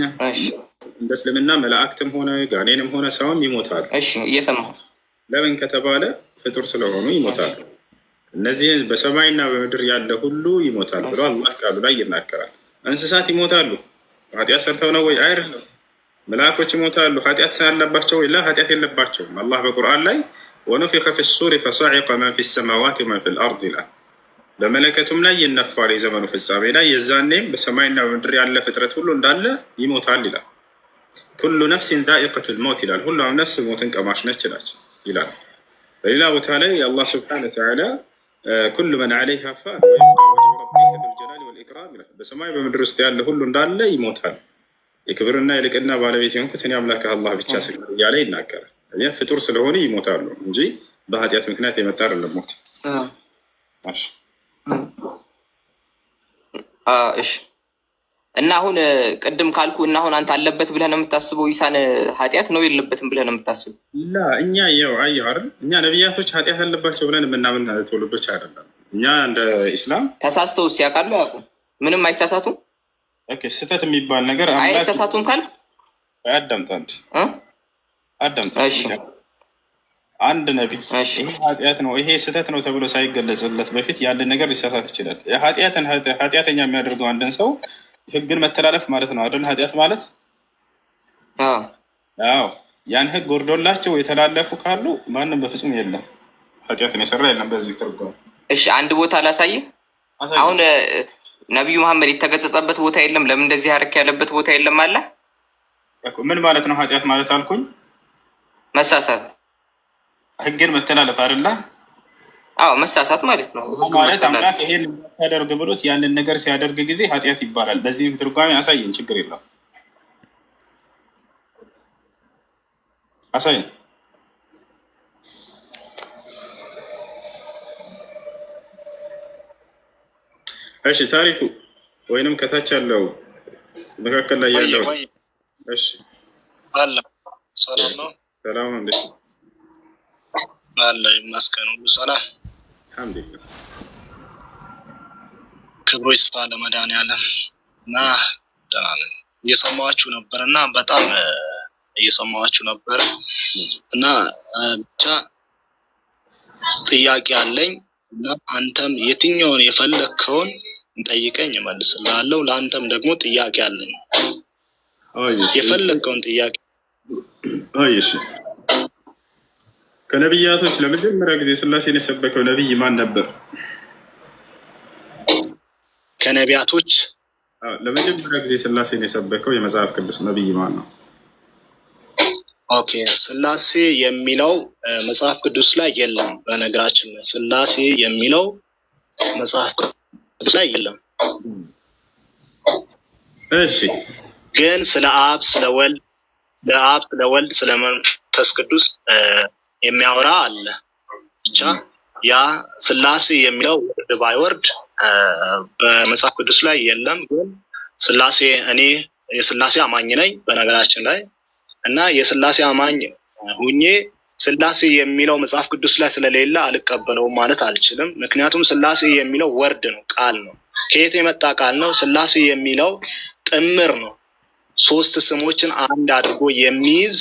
እንደ እስልምና መላእክትም ሆነ ጋኔንም ሆነ ሰውም ይሞታሉ። እሺ እየሰማሁ። ለምን ከተባለ ፍጡር ስለሆኑ ይሞታሉ። እነዚህ በሰማይና በምድር ያለ ሁሉ ይሞታል ብሎ አላህ ቃሉ ላይ ይናገራል። እንስሳት ይሞታሉ። ኃጢአት ሰርተው ነው ወይ? አይደለም። መላእኮች ይሞታሉ። ኃጢአት ያለባቸው ወይ? ኃጢአት የለባቸውም። አላህ በቁርአን ላይ ወኑፊኸ ፊሱሪ ፈሰዒቀ መን ፊ ሰማዋት ወመን ፊል አርድ ይላል። በመለከቱም ላይ ይነፋል የዘመኑ ፍጻሜ ላይ፣ የዛኔም በሰማይና በምድር ያለ ፍጥረት ሁሉ እንዳለ ይሞታል ይላል። ኩሉ ነፍሲን ዛኢቀቱል ሞት ይላል። ሁሉም ነፍስ ሞትን ቀማሽ ነች ይላል። በሌላ ቦታ ላይ አላህ ስብሐነሁ ወተዓላ ኩሉ መን ዐለይሃ ፋን ወየብቃ ወጅሁ ረቢከ ዙል ጀላሊ ወልኢክራም ይላል። በሰማይ በምድር ውስጥ ያለ ሁሉ እንዳለ ይሞታል፣ የክብርና የልቅና ባለቤት የሆንኩት እኔ አምላክህ አላህ ብቻ ስገድ እያለ ይናገራል። ፍጡር ስለሆነ ይሞታሉ እንጂ በኃጢአት ምክንያት የመጣ አይደለም ሞት። እሺ እና አሁን ቅድም ካልኩ እና አሁን አንተ አለበት ብለህ ነው የምታስበው ኢሳን ኃጢአት ነው የለበትም ብለህ ነው የምታስበው? ላ እኛ ያው አየሁ አይደል እኛ ነብያቶች ኃጢአት አለባቸው ብለን የምናምን ትውልዶች አይደለም። እኛ እንደ ኢስላም ተሳስተው ሲያውቃሉ አያውቁም? ምንም አይሳሳቱም። ኦኬ ስህተት የሚባል ነገር አይሳሳቱም ካልክ አዳምጣንት እሺ አንድ ነቢይ ይሄ ኃጢአት ነው ይሄ ስህተት ነው ተብሎ ሳይገለጽለት በፊት ያለን ነገር ሊሳሳት ይችላል። ኃጢአተኛ የሚያደርገው አንድን ሰው ህግን መተላለፍ ማለት ነው አይደል? ኃጢአት ማለት አዎ ያን ህግ ወርዶላቸው የተላለፉ ካሉ ማንም በፍጹም የለም ኃጢአትን የሰራ የለም በዚህ ትርጓሜ። እሺ አንድ ቦታ ላሳይህ። አሁን ነብዩ መሐመድ የተገጸጸበት ቦታ የለም? ለምን እንደዚህ አርክ ያለበት ቦታ የለም አለ እኮ። ምን ማለት ነው ኃጢአት ማለት አልኩኝ? መሳሳት፣ ህግን መተላለፍ አይደለ? አዎ መሳሳት ማለት ነው። ማለት አምላክ ይሄን ያደርግ ብሎት ያንን ነገር ሲያደርግ ጊዜ ኃጢአት ይባላል። በዚህ ትርጓሜ አሳየን፣ ችግር የለም አሳየን። እሺ ታሪኩ ወይንም ከታች ያለው መካከል ላይ ያለው እሺ አለ ሰላም ነው። ሰላም ነው። እንዴት አለ ይመስገን ሁሉ ሰላም አልሐምዱሊላህ። ክብሩ ይስፋ ለመድኃኒዓለም እና እየሰማችሁ ነበር እና በጣም እየሰማችሁ ነበር እና ብቻ ጥያቄ አለኝ እና አንተም የትኛውን የፈለከውን እንጠይቀኝ እመልስልሃለሁ። ለአንተም ደግሞ ጥያቄ አለኝ የፈለከውን ጥያቄ። እሺ ከነቢያቶች ለመጀመሪያ ጊዜ ስላሴን የሰበከው ነቢይ ማን ነበር? ከነቢያቶች ለመጀመሪያ ጊዜ ስላሴን የሰበከው የመጽሐፍ ቅዱስ ነቢይ ማን ነው? ኦኬ ስላሴ የሚለው መጽሐፍ ቅዱስ ላይ የለም። በነገራችን ስላሴ የሚለው መጽሐፍ ቅዱስ ላይ የለም። እሺ ግን ስለ አብ ስለ ወልድ ስለ መንፈስ ቅዱስ የሚያወራ አለ። ብቻ ያ ስላሴ የሚለው ወርድ ባይወርድ በመጽሐፍ ቅዱስ ላይ የለም። ግን ስላሴ እኔ የስላሴ አማኝ ነኝ በነገራችን ላይ እና የስላሴ አማኝ ሁኜ ስላሴ የሚለው መጽሐፍ ቅዱስ ላይ ስለሌለ አልቀበለውም ማለት አልችልም። ምክንያቱም ስላሴ የሚለው ወርድ ነው፣ ቃል ነው። ከየት የመጣ ቃል ነው? ስላሴ የሚለው ጥምር ነው። ሶስት ስሞችን አንድ አድርጎ የሚይዝ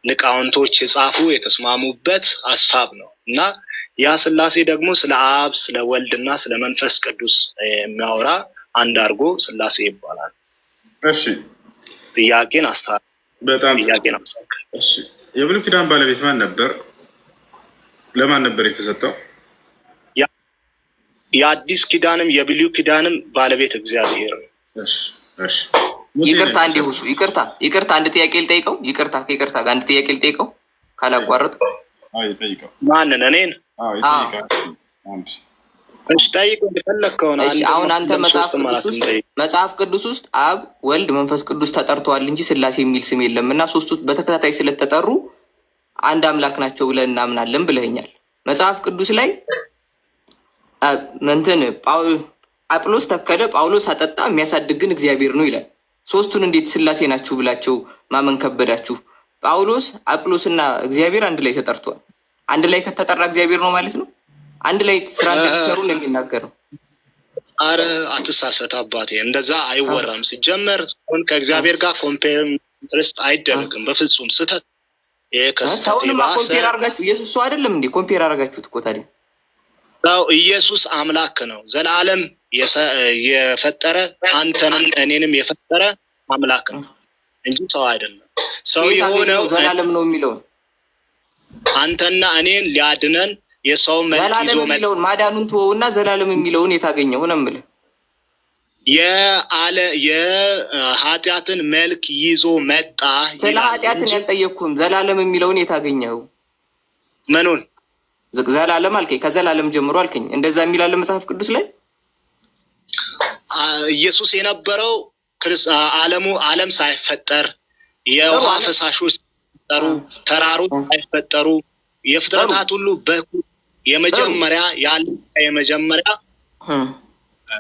ሊቃውንቶች የጻፉ የተስማሙበት ሐሳብ ነው እና ያ ስላሴ ደግሞ ስለ አብ ስለ ወልድና ስለ መንፈስ ቅዱስ የሚያወራ አንድ አድርጎ ስላሴ ይባላል። እሺ ጥያቄን በጣም እሺ የብሉይ ኪዳን ባለቤት ማን ነበር? ለማን ነበር የተሰጠው? የአዲስ ኪዳንም የብሉይ ኪዳንም ባለቤት እግዚአብሔር ነው። እሺ ይቅርታ እንዴ ሁሱ ይቅርታ አንድ ጥያቄ ልጠይቀው። ይቅርታ ጋር አንድ ጥያቄ ልጠይቀው ካላቋረጥ። ጠይቀው። ማንን? እኔን? ይጠይቃል። እሺ ጠይቀው የፈለከውን። እሺ አሁን አንተ መጽሐፍ ቅዱስ ውስጥ አብ ወልድ መንፈስ ቅዱስ ተጠርተዋል እንጂ ስላሴ የሚል ስም የለም እና ሶስቱ በተከታታይ ስለተጠሩ አንድ አምላክ ናቸው ብለን እናምናለን ብለኸኛል። መጽሐፍ ቅዱስ ላይ እንትን አጵሎስ ተከለ ጳውሎስ አጠጣ የሚያሳድግ ግን እግዚአብሔር ነው ይላል። ሶስቱን እንዴት ስላሴ ናችሁ ብላችሁ ማመን ከበዳችሁ? ጳውሎስ አጵሎስና እግዚአብሔር አንድ ላይ ተጠርቷል። አንድ ላይ ከተጠራ እግዚአብሔር ነው ማለት ነው። አንድ ላይ ስራ እንደሚሰሩ ነው የሚናገረው። አረ አትሳሰት አባቴ፣ እንደዛ አይወራም። ሲጀመር ሰውን ከእግዚአብሔር ጋር ኮምፔር አይደረግም በፍጹም ስህተት። ሰውንማ ኮምፔር አድርጋችሁ ኢየሱስ ሰው አይደለም እንዴ? ኮምፔር አድርጋችሁት እኮ ታዲያ ኢየሱስ አምላክ ነው። ዘላለም የፈጠረ አንተንም እኔንም የፈጠረ አምላክ ነው እንጂ ሰው አይደለም። ሰው የሆነው ዘላለም ነው የሚለውን አንተና እኔን ሊያድነን የሰው መልክ ይዞ የሚለውን ማዳኑን ተወውና ዘላለም የሚለውን የታገኘው ነው የምልህ። የኃጢአትን መልክ ይዞ መጣ። ስለ ኃጢአትን ያልጠየቅኩም። ዘላለም የሚለውን የታገኘው ምኑን? ዘላለም አልከኝ። ከዘላለም ጀምሮ አልከኝ። እንደዛ የሚላለ መጽሐፍ ቅዱስ ላይ ኢየሱስ የነበረው ዓለም ሳይፈጠር የውሃ ፈሳሾች ሳይፈጠሩ ተራሮች ሳይፈጠሩ የፍጥረታት ሁሉ የመጀመሪያ ያለ የመጀመሪያ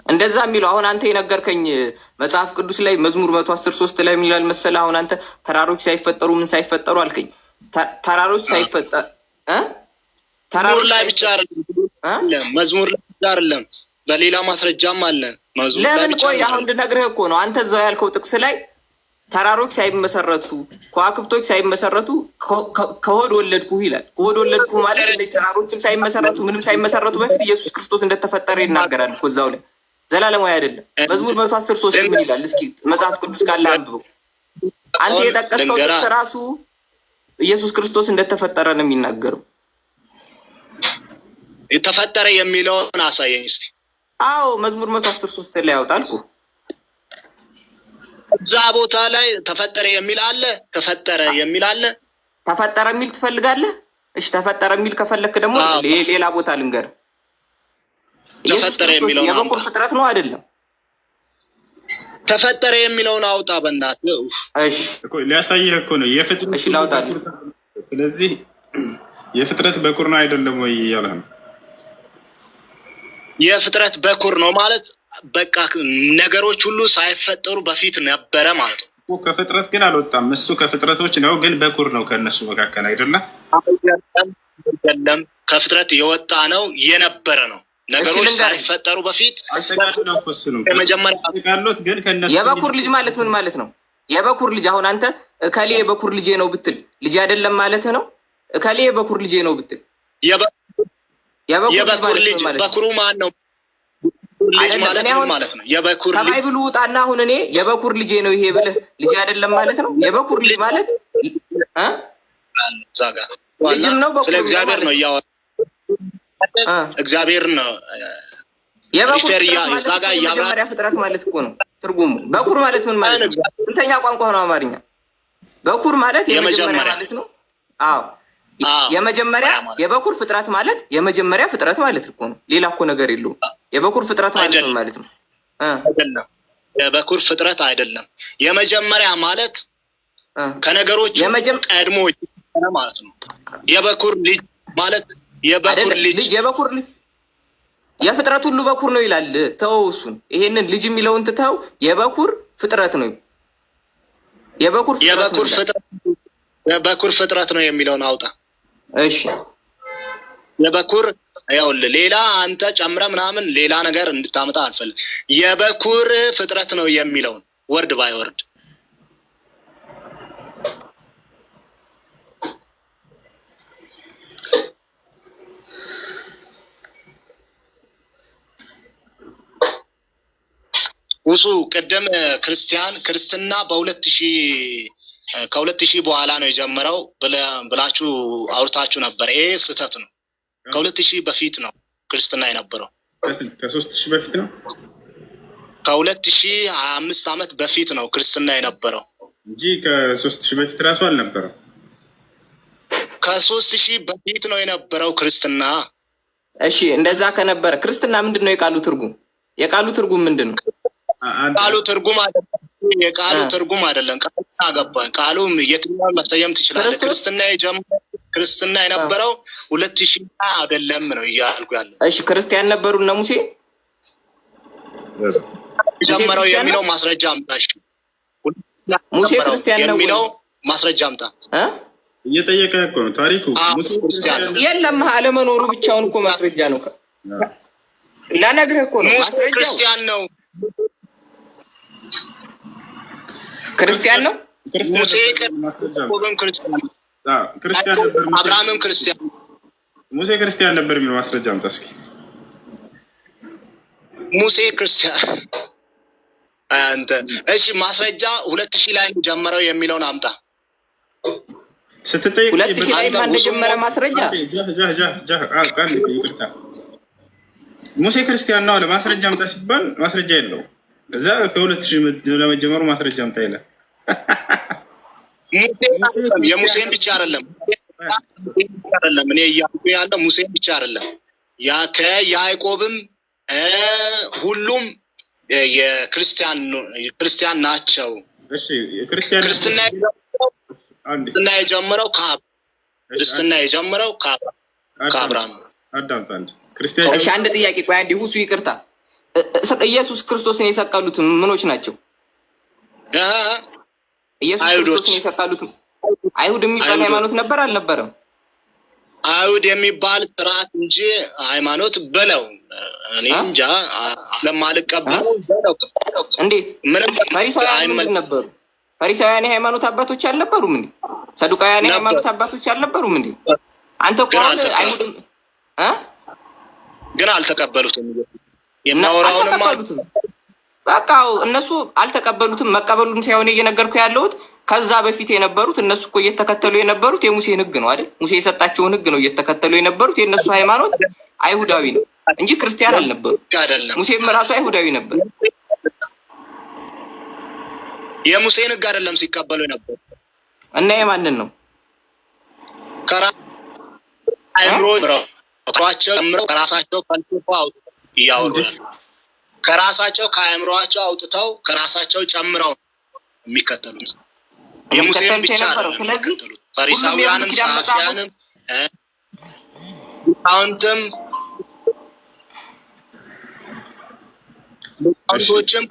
እንደዛ የሚለው አሁን አንተ የነገርከኝ መጽሐፍ ቅዱስ ላይ መዝሙር 113 ላይ ምን ይላል መሰለህ? አሁን አንተ ተራሮች ሳይፈጠሩ ምን ሳይፈጠሩ አልከኝ። ተራሮች ሳይፈጠሩ ተራሮች ላይ ብቻ አይደለም፣ መዝሙር ላይ ብቻ አይደለም፣ በሌላ ማስረጃም አለ። መዝሙር ላይ ብቻ ቆይ አሁን እንድነግርህ እኮ ነው። አንተ እዛው ያልከው ጥቅስ ላይ ተራሮች ሳይመሰረቱ ከዋክብቶች ሳይመሰረቱ ከሆድ ወለድኩህ ይላል። ከሆድ ወለድኩህ ማለት እንደዚህ ተራሮችም ሳይመሰረቱ ምንም ሳይመሰረቱ በፊት ኢየሱስ ክርስቶስ እንደተፈጠረ ይናገራል እኮ እዛው ላይ። ዘላለማዊ አይደለም። መዝሙር 113 ምን ይላል? እስኪ መጽሐፍ ቅዱስ ካለ አንብበው። አንተ የጠቀስከው ጥቅስ ራሱ ኢየሱስ ክርስቶስ እንደተፈጠረ ነው የሚናገረው። የተፈጠረ የሚለውን አሳየኝ እስቲ። አዎ መዝሙር 113 ላይ ያወጣልኩ። እዛ ቦታ ላይ ተፈጠረ የሚል አለ፣ ተፈጠረ የሚል አለ። ተፈጠረ የሚል ትፈልጋለህ? እሺ ተፈጠረ የሚል ከፈለክ ደግሞ ሌላ ቦታ ልንገር። ተፈጠረ የሚለው የበኩር ፍጥረት ነው አይደለም? ተፈጠረ የሚለውን አውጣ በእናትህ። እሺ እኮ ሊያሳይህ እኮ ነው የፍጥረት። እሺ ላውጣልህ። ስለዚህ የፍጥረት በኩር ነው አይደለም ወይ ያለህ? የፍጥረት በኩር ነው ማለት በቃ ነገሮች ሁሉ ሳይፈጠሩ በፊት ነበረ ማለት ነው። ከፍጥረት ግን አልወጣም። እሱ ከፍጥረቶች ነው ግን በኩር ነው ከነሱ መካከል አይደለም። አይደለም ከፍጥረት የወጣ ነው የነበረ ነው። ነገሮች ሳይፈጠሩ በፊት ያሉት ግን ከነሱ የበኩር ልጅ ማለት ምን ማለት ነው? የበኩር ልጅ አሁን አንተ እከሌ የበኩር ልጄ ነው ብትል ልጅ አይደለም ማለት ነው። እከሌ የበኩር ልጄ ነው ብትል የበኩር ልጅ በኩሩ ማን ነው? ልጅ ማለት ነው። የበኩር ልጅ ከማይብሉ ውጣና አሁን እኔ የበኩር ልጄ ነው ይሄ ብለህ ልጅ አይደለም ማለት ነው። የበኩር ልጅ ማለት ዛጋ ልጅም ነው። ስለ እግዚአብሔር ነው እያወራ እግዚአብሔር ነው። የበኩር ዛጋ የመጀመሪያ ፍጥረት ማለት እኮ ነው ትርጉሙ። በኩር ማለት ምን ማለት ነው? ስንተኛ ቋንቋ ነው አማርኛ? በኩር ማለት የመጀመሪያ ማለት ነው። አዎ የመጀመሪያ የበኩር ፍጥረት ማለት የመጀመሪያ ፍጥረት ማለት እኮ ነው። ሌላ እኮ ነገር የለውም። የበኩር ፍጥረት ማለት ምን ማለት ነው? አይደለም የበኩር ፍጥረት አይደለም። የመጀመሪያ ማለት ከነገሮች ቀድሞ ማለት ነው። የበኩር ልጅ ማለት የበኩር ልጅ የበኩር ልጅ የፍጥረት ሁሉ በኩር ነው ይላል። ተው እሱን ይሄንን ልጅ የሚለውን ትተው የበኩር ፍጥረት ነው። የበኩር ፍጥረት ነው የሚለውን አውጣ። እሺ የበኩር ያውልህ ሌላ አንተ ጨምረህ ምናምን ሌላ ነገር እንድታመጣ አልፈልግም። የበኩር ፍጥረት ነው የሚለውን ወርድ ባይ ወርድ ውሱ ቅድም ክርስትና ከ2000 በኋላ ነው የጀመረው ብላችሁ አውርታችሁ ነበር። ይሄ ስህተት ነው። ከ2000 በፊት ነው ክርስትና የነበረው። ከ3000 በፊት ነው። ከ2025 ዓመት በፊት ነው ክርስትና የነበረው እንጂ ከ3000 በፊት ራሱ አልነበረም። ከ3000 በፊት ነው የነበረው ክርስትና። እሺ እንደዛ ከነበረ ክርስትና ምንድነው የቃሉ ትርጉም? የቃሉ ትርጉም ምንድነው? ቃሉ ትርጉም አይደለም። የቃሉ ትርጉም አይደለም። ቃሉ አገባኝ። ቃሉ የትኛውን መሰየም ትችላለህ። ክርስትና የነበረው 2000 አይደለም ነው እያልኩ ያለው። እሺ ክርስቲያን ነበሩ እነ ሙሴ ጀመረው የሚለው ማስረጃ አምጣሽ። ሙሴ ክርስቲያን ነው የሚለው ማስረጃ አምጣ። እየጠየቀ እኮ ነው ታሪኩ። ሙሴ ክርስቲያን የለም አለመኖሩ ብቻውን እኮ ማስረጃ ነው። ላነግርህ እኮ ነው ማስረጃው። ክርስቲያን ነው ክርስቲያን ነው። ሙሴ ክርስቲያን ነበር። አብርሃምም ክርስቲያን ሙሴ ክርስቲያን ነበር የሚለው ማስረጃ አምጣ እስኪ። ሙሴ ክርስቲያን አንተ እሺ ማስረጃ 2000 ላይ ጀመረው የሚለውን አምጣ። ስትጠይቅ 2000 ላይ ማን ጀመረ ማስረጃ? ይቅርታ ሙሴ ክርስቲያን ነው አለ ማስረጃ አምጣ ሲባል ማስረጃ የለው። እዛ ከ2000 ለመጀመሩ ማስረጃ አምጣ ይላል። የሙሴን ብቻ አይደለም እኔ እያልኩ ያለው ሙሴን ብቻ አይደለም ያ ከያዕቆብም ሁሉም የክርስቲያን ናቸው። እሺ ክርስትና የጀመረው ከአብርሃም አዳምጥ አንድ ክርስቲያን እሺ አንድ ጥያቄ ቆይ አንዴ ሁሱ ይቅርታ ኢየሱስ ክርስቶስን የሰቀሉት ምኖች ናቸው ኢየሱስ ክርስቶስን የሰቀሉት አይሁድ የሚባል ሃይማኖት ነበር አልነበረም አይሁድ የሚባል ስርዓት እንጂ ሃይማኖት በለው እኔ እንጃ ለማልቀበለው በለው እንዴት ፈሪሳውያን ምንድን ነበሩ ፈሪሳውያን የሃይማኖት አባቶች አልነበሩም እንዴ ሰዱቃውያን የሃይማኖት አባቶች አልነበሩም እንዴ አንተ ቆል አይሁድ ግን አልተቀበሉትም የማወራውንም በቃ እነሱ አልተቀበሉትም መቀበሉን ሳይሆን እየነገርኩ ያለሁት ከዛ በፊት የነበሩት እነሱ እኮ እየተከተሉ የነበሩት የሙሴን ሕግ ነው አይደል ሙሴ የሰጣቸውን ሕግ ነው እየተከተሉ የነበሩት የነሱ ሃይማኖት አይሁዳዊ ነው እንጂ ክርስቲያን አልነበሩ ሙሴም ራሱ አይሁዳዊ ነበር የሙሴን ሕግ አይደለም ሲቀበሉ የነበሩ እና የማንን ነው አይምሮ ከራሳቸው ከልፈው ያወሩ ከራሳቸው ከአይምሮአቸው አውጥተው ከራሳቸው ጨምረው የሚከተሉት የሙሴን ብቻ ነው የሚከተሉት ፈሪሳውያንም ሳፊያንም ሊቃውንትም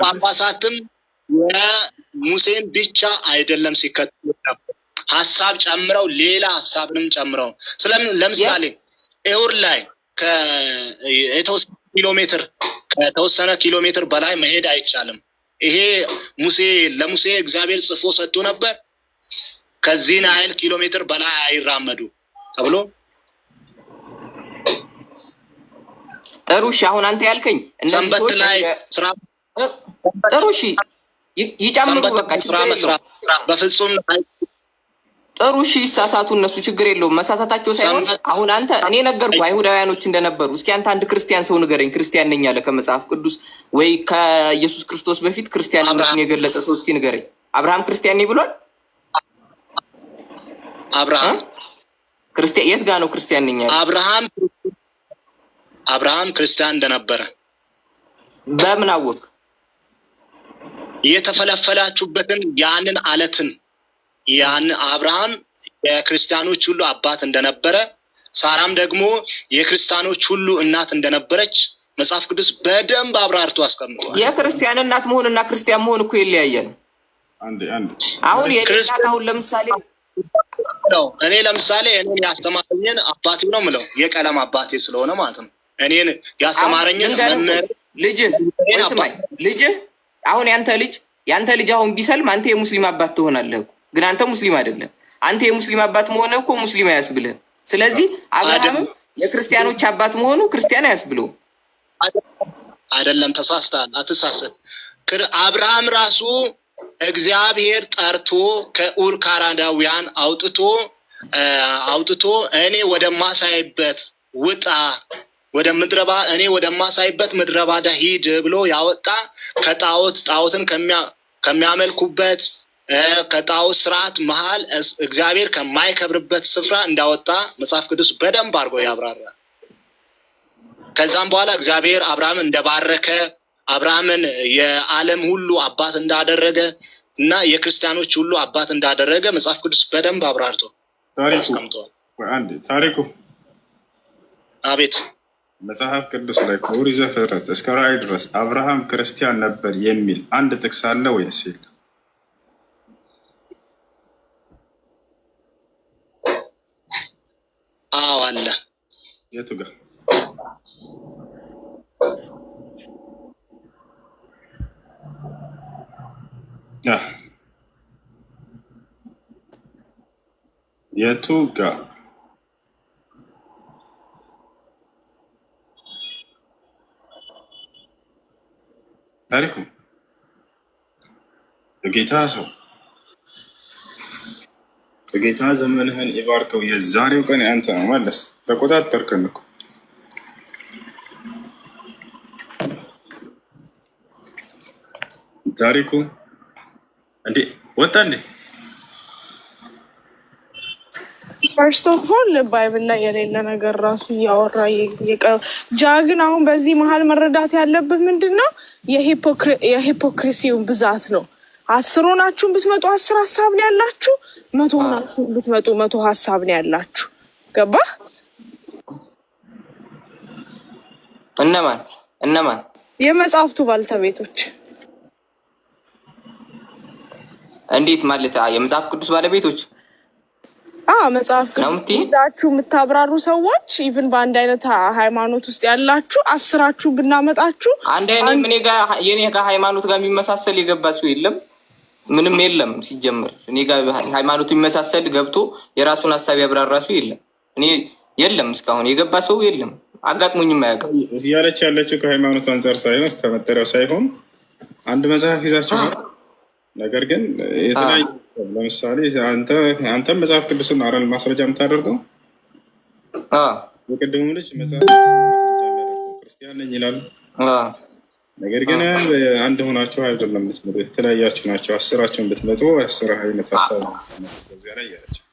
ጳጳሳትም የሙሴን ብቻ አይደለም ሲከተሉ ነበር ሐሳብ ጨምረው ሌላ ሐሳብንም ጨምረው ለምሳሌ ኤውር ላይ ከተወሰነ ኪሎ ሜትር በላይ መሄድ አይቻልም ይሄ ለሙሴ እግዚአብሔር ጽፎ ሰጥቶ ነበር ከዚህ ያህል ኪሎ ሜትር በላይ አይራመዱ ተብሎ ጥሩሽ አሁን አንተ ያልከኝ ሰንበት ላይ ስራ ጥሩሽ ይጨምሩ በቃ ስራ መስራት በፍጹም ጥሩሽ ይሳሳቱ እነሱ ችግር የለውም መሳሳታቸው ሳይሆን አሁን አንተ እኔ ነገርኩ አይሁዳውያኖች እንደነበሩ እስኪ አንተ አንድ ክርስቲያን ሰው ንገረኝ ክርስቲያን ነኝ ያለ ከመጽሐፍ ቅዱስ ወይ ከኢየሱስ ክርስቶስ በፊት ክርስቲያንነትን የገለጸ ሰው እስኪ ንገረኝ አብርሃም ክርስቲያን ነኝ ብሏል አብርሃም ክርስቲያን የት ጋር ነው ክርስቲያን ነኝ ያለ አብርሃም ክርስቲያን እንደነበረ በምን አወቅ የተፈለፈላችሁበትን ያንን አለትን ያን አብርሃም የክርስቲያኖች ሁሉ አባት እንደነበረ ሳራም ደግሞ የክርስቲያኖች ሁሉ እናት እንደነበረች መጽሐፍ ቅዱስ በደንብ አብራርቶ አስቀምጧል የክርስቲያን እናት መሆንና ክርስቲያን መሆን እኮ ይለያያል አንዴ አሁን የክርስቲያን አሁን ለምሳሌ ነው እኔ ለምሳሌ እኔን ያስተማረኝን አባቴ ነው ምለው የቀለም አባቴ ስለሆነ ማለት ነው እኔን ያስተማረኝን ልጅ አሁን ያንተ ልጅ አሁን ቢሰልም አንተ የሙስሊም አባት ትሆናለህ ግን አንተ ሙስሊም አይደለም አንተ የሙስሊም አባት መሆን እኮ ሙስሊም አያስብልህ ስለዚህ አብርሃም የክርስቲያኖች አባት መሆኑ ክርስቲያን አያስብለው አይደለም ተሳስተሃል አትሳሰት አብርሃም ራሱ እግዚአብሔር ጠርቶ ከኡር ካራዳውያን አውጥቶ እኔ ወደማሳይበት ውጣ እኔ ወደማሳይበት ምድረ በዳ ሂድ ብሎ ያወጣ ጣዖትን ከሚያመልኩበት ከጣዖት ስርዓት መሃል እግዚአብሔር ከማይከብርበት ስፍራ እንዳወጣ መጽሐፍ ቅዱስ በደንብ አድርጎ ያብራራል ከዛም በኋላ እግዚአብሔር አብርሃም እንደባረከ አብርሃምን የዓለም ሁሉ አባት እንዳደረገ እና የክርስቲያኖች ሁሉ አባት እንዳደረገ መጽሐፍ ቅዱስ በደንብ አብራርቶ አስቀምጧል ታሪኩ አቤት መጽሐፍ ቅዱስ ላይ ከኦሪት ዘፍጥረት እስከ ራዕይ ድረስ አብርሃም ክርስቲያን ነበር የሚል አንድ ጥቅስ አለ ወይስ የለም? አዎ አለ። የቱ ጋር? የቱ ጋር? ታሪኩ በጌታ ሰው በጌታ ዘመንህን ይባርከው። የዛሬው ቀን ያንተ ነው። መለስ ተቆጣጠርከን እኮ። ታሪኩ እንዴ ወጣ እንዴ? ፈርስት ኦፍ ኦል ባይብል ላይ የሌለ ነገር ራሱ እያወራ ጃግን። አሁን በዚህ መሀል መረዳት ያለብህ ምንድን ነው? የሂፖክሪሲውን ብዛት ነው። 10 ሆናችሁን ብትመጡ 10 ሀሳብ ነው ያላችሁ፣ 100 ሆናችሁን ብትመጡ 100 ሀሳብ ነው ያላችሁ። ገባህ? እነማን የመጽሐፍቱ ባለቤቶች? እንዴት ማለት? የመጽሐፍ ቅዱስ ባለቤቶች? መጽሐፍ ቅዱስ የምታብራሩ ሰዎች ኢቭን በአንድ አይነት ሃይማኖት ውስጥ ያላችሁ 10 ብናመጣችሁ አንድ አይነት የኔ ጋር ሃይማኖት ጋር የሚመሳሰል የገባ ሰው የለም። ምንም የለም። ሲጀምር እኔ ጋር ሃይማኖት የሚመሳሰል ገብቶ የራሱን ሐሳብ ያብራራ ሰው የለም። እኔ የለም እስካሁን የገባ ሰው የለም። አጋጥሞኝም አያውቅም። እያለች ያለችው ከሃይማኖት አንፃር ሳይሆን ከመጠሪያው ሳይሆን አንድ መጽሐፍ ይዛችሁ ነገር ግን የተለያዩ ለምሳሌ አንተም መጽሐፍ ቅዱስን አረል ማስረጃ የምታደርገው የቅድሙ ልጅ መጽሐፍ ክርስቲያን ነኝ ይላል። ነገር ግን አንድ ሆናችሁ አይደለም የምትመጡ፣ የተለያያችሁ ናቸው። 10 ብትመጡ 10 አይነት ሀሳብ በዚያ ላይ ያለችው